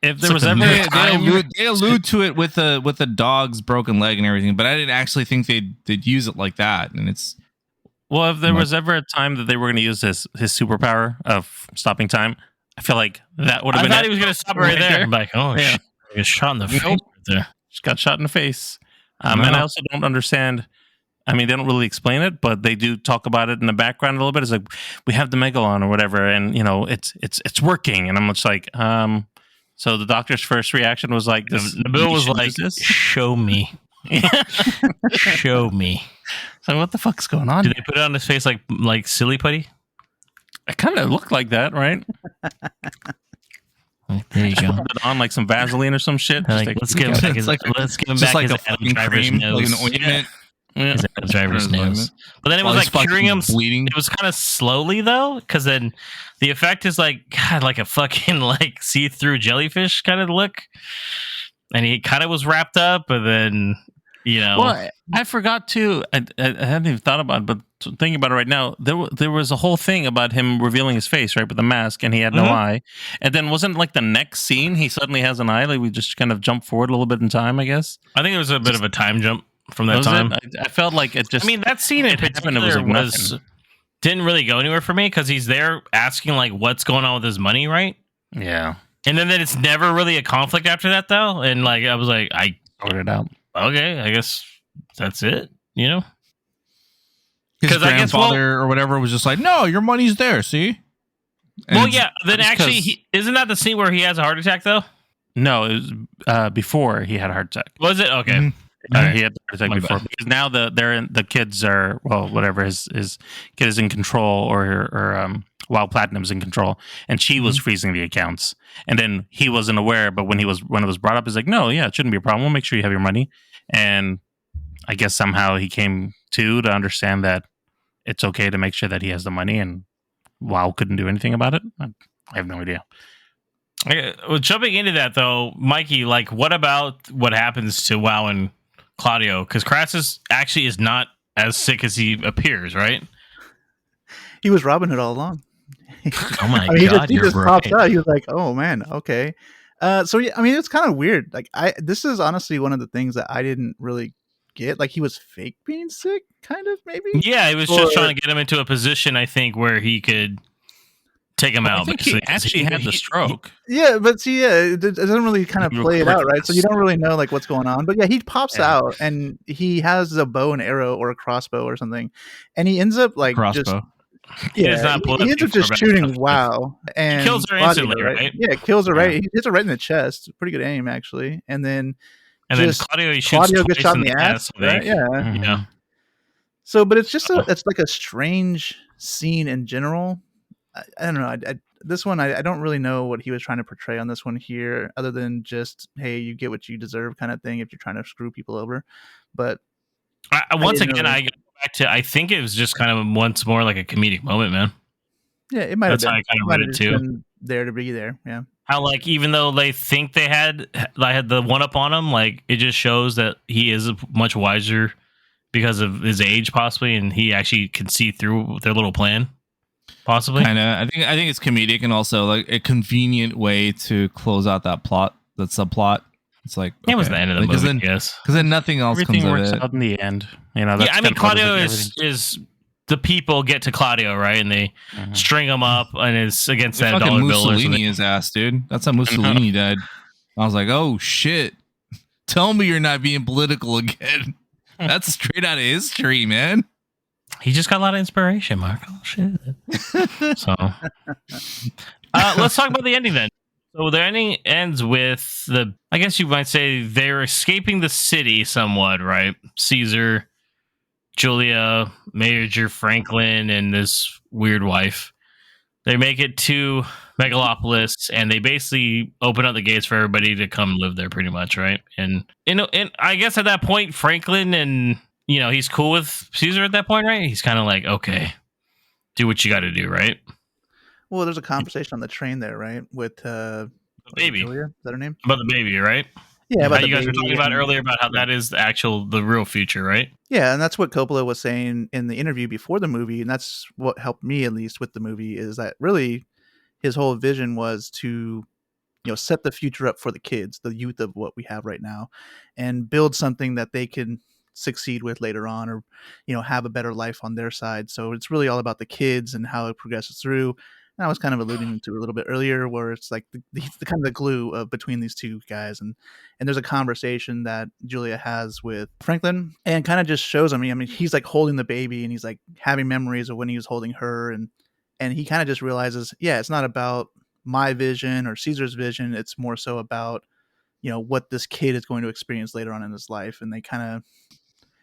if there was ever a time, they allude to it with the dog's broken leg and everything, but I didn't actually think they'd use it like that. And it's well, if there was ever a time that they were going to use his superpower of stopping time, I feel like that would have been. I thought he was going to stop right there. I'm like, oh, Yeah. he was shot in the face right there. Just got shot in the face. And I also don't understand. I mean, they don't really explain it, but they do talk about it in the background a little bit. It's like, we have the Megalon or whatever, and it's working. And I'm just like, so the doctor's first reaction was like, Nabil was like, show me. Show me. So what the fuck's going on? Did they put it on his face like silly putty? It kind of looked like that, right? There you go. Put it on like some Vaseline or some shit. Let's give him back his Adam Driver's nose. Like an ointment. Yeah. His Adam Driver's nose. But then it was like curing him. Bleeding. It was kind of slowly though, because then the effect is like God, like a fucking like see-through jellyfish kind of look, and he kind of was wrapped up, but then Well, I forgot to. I hadn't even thought about it, but thinking about it right now, there was a whole thing about him revealing his face, right, with the mask, and he had no eye. And then wasn't like the next scene he suddenly has an eye? Like we just kind of jump forward a little bit in time, I guess. I think it was a bit of a time jump from that time. I felt like it just. I mean, that scene in particular didn't really go anywhere for me because he's there asking like what's going on with his money, right? Yeah. And then it's never really a conflict after that though, and like I was like, I sorted it out. Okay, I guess that's it. His grandfather or whatever was just like, no, your money's there. See. And then actually, isn't that the scene where he has a heart attack though? No, it was before he had a heart attack. Was it okay? Mm-hmm. He had the heart attack before because now the kids are whatever his kid is in control or Wild Platinum's in control, and she was freezing the accounts, and then he wasn't aware. But when it was brought up, he's like, no, it shouldn't be a problem. We'll make sure you have your money, and I guess somehow he came to understand that it's okay to make sure that he has the money, and WoW couldn't do anything about it. I have no idea. Well, jumping into that though, Mikey, like, what about what happens to WoW and Claudio? Because Crassus actually is not as sick as he appears, right? He was Robin Hood all along. Oh my god, he just pops out. He was like, "Oh man, okay." So yeah, I mean, it's kind of weird. Like, this is honestly one of the things that I didn't really get. Like, he was fake being sick, kind of maybe. Yeah, he was just trying to get him into a position, I think, where he could take him out. I think he actually had the stroke. But see, it doesn't really kind of play it out, right? So you don't really know like what's going on. But yeah, he pops out and he has a bow and arrow or a crossbow or something, and he ends up like crossbow. He ends up just shooting WoW, and he kills her instantly, right? Yeah, kills her right. He hits her right in the chest. Pretty good aim, actually. And then Claudio gets shot in the ass. Right? Yeah. Mm-hmm. Yeah. So, but it's just it's like a strange scene in general. I don't know. This one, I don't really know what he was trying to portray on this one here, other than just, hey, you get what you deserve kind of thing if you're trying to screw people over. But once again, I go back to, I think it was just kind of once more like a comedic moment, man. Yeah, it might have been. That's how I kind of read it too. There to be there, yeah. How like even though they think they had the one up on him, like it just shows that he is much wiser because of his age, possibly, and he actually can see through their little plan. Possibly. I know. I think it's comedic and also like a convenient way to close out that subplot. It's like it was the end of the movie, I guess. Because then nothing else Everything comes works of it. out in the end. That's I mean, Claudio is the people get to Claudio, right? And they string him up, and it's against that dollar bill. Mussolini his ass, dude. That's how Mussolini died. I was like, oh shit! Tell me you're not being political again. That's straight out of history, man. He just got a lot of inspiration, Marco. Shit. So, let's talk about the ending then. So the ending ends with I guess you might say they're escaping the city somewhat, right? Caesar, Julia, Major Franklin, and this weird wife. They make it to Megalopolis, and they basically open up the gates for everybody to come live there, pretty much, right? And I guess at that point, Franklin and he's cool with Caesar at that point, right? He's kind of like, okay, do what you got to do, right? Well, there's a conversation on the train there, right? With the baby. Julia? Is that her name? About the baby, right? Yeah, about you guys were talking about earlier about how that is the real future, right? Yeah, and that's what Coppola was saying in the interview before the movie, and that's what helped me at least with the movie, is that really his whole vision was to set the future up for the kids, the youth of what we have right now, and build something that they can succeed with later on, or have a better life on their side. So it's really all about the kids and how it progresses through. And I was kind of alluding to a little bit earlier, where it's like the kind of the glue of between these two guys, and there's a conversation that Julia has with Franklin, and kind of just shows him. I mean, he's like holding the baby, and he's like having memories of when he was holding her, and he kind of just realizes, yeah, it's not about my vision or Caesar's vision. It's more so about what this kid is going to experience later on in his life. And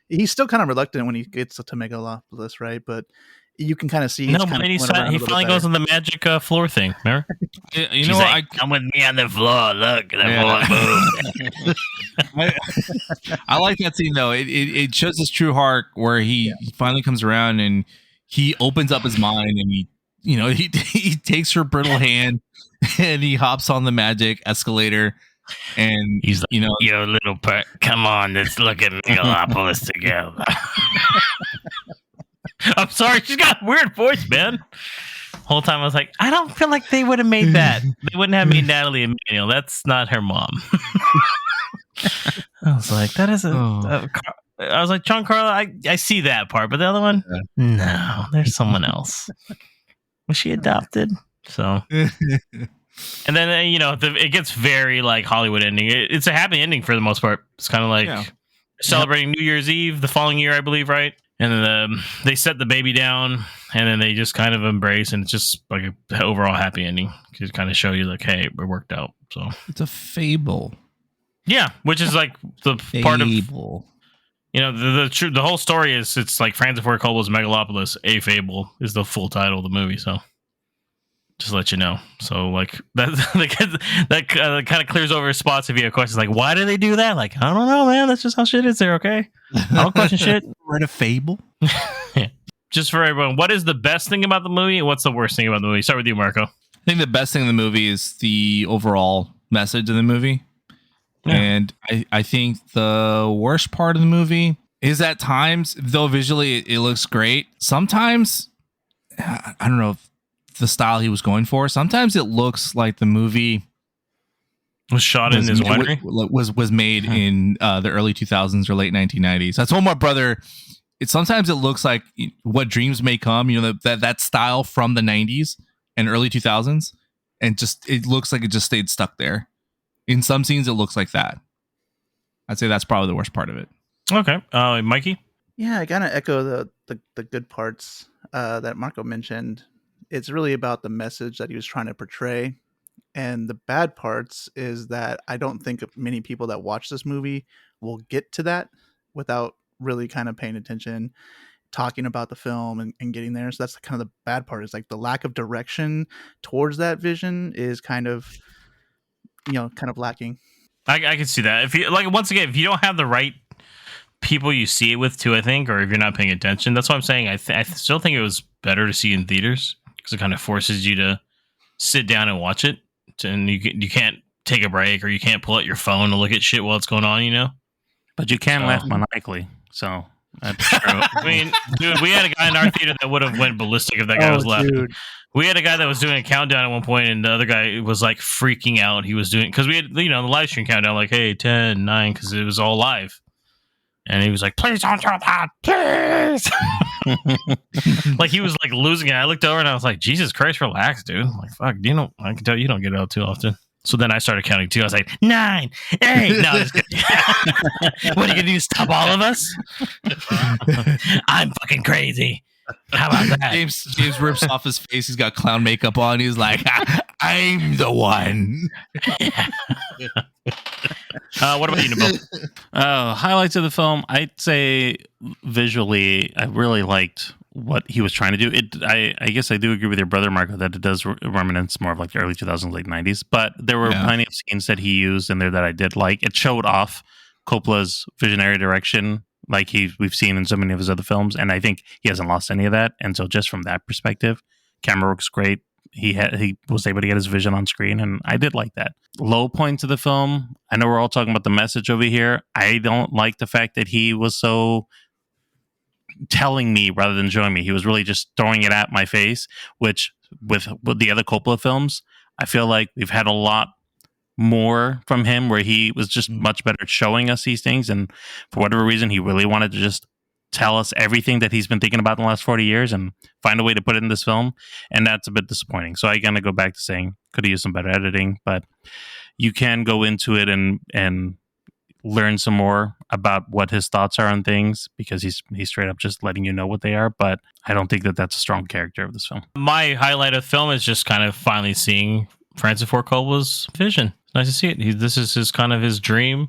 he's still kind of reluctant when he gets to Megalopolis, right? But you can kind of see no, but he finally goes on the magic floor thing. Remember? Come with me on the floor. Look, the floor moves. I like that scene though. It shows his true heart, where he finally comes around and he opens up his mind, and he takes her brittle hand and he hops on the magic escalator. And he's like, yo, little come on, let's look at Megalopolis together. I'm sorry, she's got a weird voice, man. Whole time I was like, I don't feel like they would have made that. They wouldn't have made Natalie Emmanuel. That's not her mom. I was like, that isn't. I was like, Giancarlo, I see that part, but the other one, no, there's someone else. Was she adopted? So. And then it gets very like Hollywood ending. It's a happy ending for the most part. It's kind of like celebrating New Year's Eve the following year, I believe, right? And then they set the baby down, and then they just kind of embrace, and it's just like an overall happy ending to kind of show you like, hey, it worked out. So it's a fable. Yeah, which is like the part of the whole story is it's like Francis Ford Coppola's Megalopolis, a fable is the full title of the movie. So. Just to let you know. So, like, that kind of clears over spots if you have questions. Like, why do they do that? Like, I don't know, man. That's just how shit is there, okay? I don't question shit. We're in a fable. Yeah. Just for everyone, what is the best thing about the movie and what's the worst thing about the movie? Start with you, Marco. I think the best thing in the movie is the overall message of the movie. Yeah. And I think the worst part of the movie is at times, though visually it looks great, sometimes, I don't know if the style he was going for. Sometimes it looks like the movie was shot in his winery. Was made in the early 2000s or late 1990s. I told my brother, sometimes it looks like What Dreams May Come. That style from the 90s and early 2000s, and it looks like it just stayed stuck there. In some scenes, it looks like that. I'd say that's probably the worst part of it. Okay, Mikey. Yeah, I kind of echo the good parts that Marco mentioned. It's really about the message that he was trying to portray. And the bad parts is that I don't think many people that watch this movie will get to that without really kind of paying attention, talking about the film and getting there. So that's kind of the bad part, is like the lack of direction towards that vision is kind of lacking. I can see that. If you once again, if you don't have the right people you see it with too, I think, or if you're not paying attention, that's what I'm saying. I still think it was better to see in theaters, because it kind of forces you to sit down and watch it, and you can't take a break, or you can't pull out your phone to look at shit while it's going on, But you can laugh maniacally, so that's true. I mean, dude, we had a guy in our theater that would have went ballistic if that guy was laughing. Dude. We had a guy that was doing a countdown at one point, and the other guy was like freaking out. He was doing, because we had the live stream countdown, like, hey, 10, 9, because it was all live. And he was like, please don't do that, please. Like, he was like losing it. I looked over and I was like, Jesus Christ, relax, dude. I'm like, fuck, I can tell you don't get out too often. So then I started counting too. I was like, 9, 8. No, what are you going to do? Stop all of us? I'm fucking crazy. How about that? James rips off his face. He's got clown makeup on. He's like, I'm the one. What about you, Nabil? Highlights of the film, I'd say visually, I really liked what he was trying to do. I guess I do agree with your brother, Marco, that it does reminisce more of like the early 2000s, late 90s. But there were plenty of scenes that he used in there that I did like. It showed off Coppola's visionary direction, like we've seen in so many of his other films, and I think he hasn't lost any of that. And so, just from that perspective, camera work's great. He was able to get his vision on screen, and I did like that. Low points of the film, I know we're all talking about the message over here. I don't like the fact that he was so telling me rather than showing me. He was really just throwing it at my face, which with the other Coppola films, I feel like we've had a lot more from him, where he was just much better at showing us these things. And for whatever reason, he really wanted to just tell us everything that he's been thinking about in the last 40 years and find a way to put it in this film. And that's a bit disappointing. So I gotta go back to saying, could have used some better editing, but you can go into it and learn some more about what his thoughts are on things, because he's straight up just letting you know what they are. But I don't think that that's a strong character of this film. My highlight of the film is just kind of finally seeing Francis Ford Coppola's vision. It's nice to see it. This is his kind of his dream,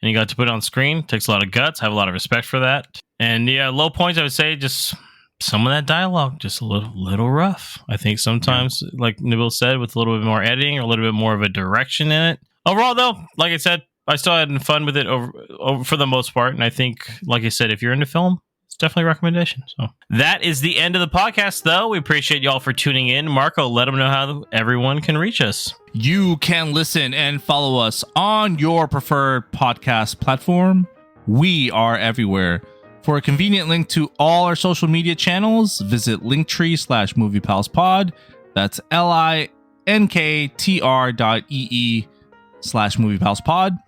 and he got to put it on screen. Takes a lot of guts. I have a lot of respect for that. And yeah, low points, I would say just some of that dialogue, just a little rough. I think sometimes, like Nabil said, with a little bit more editing or a little bit more of a direction in it. Overall, though, like I said, I still had fun with it over for the most part. And I think, like I said, if you're into film, it's definitely a recommendation. So that is the end of the podcast, though. We appreciate y'all for tuning in. Marco, let them know how everyone can reach us. You can listen and follow us on your preferred podcast platform. We are everywhere. For a convenient link to all our social media channels, visit linktree/moviepalspod. That's linktr.ee/moviepalspod.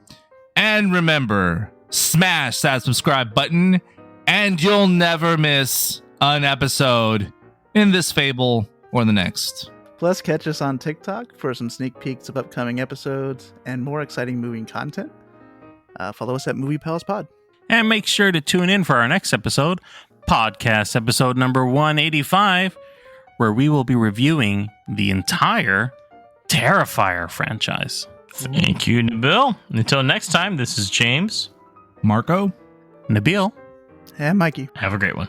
And remember, smash that subscribe button and you'll never miss an episode in this fable or the next. Plus, catch us on TikTok for some sneak peeks of upcoming episodes and more exciting movie content. Follow us at Movie Pals Pod. And make sure to tune in for our next episode, podcast episode number 185, where we will be reviewing the entire Terrifier franchise. Thank you, Nabil. Until next time, this is James, Marco, Nabil, And Mikey. Have a great one.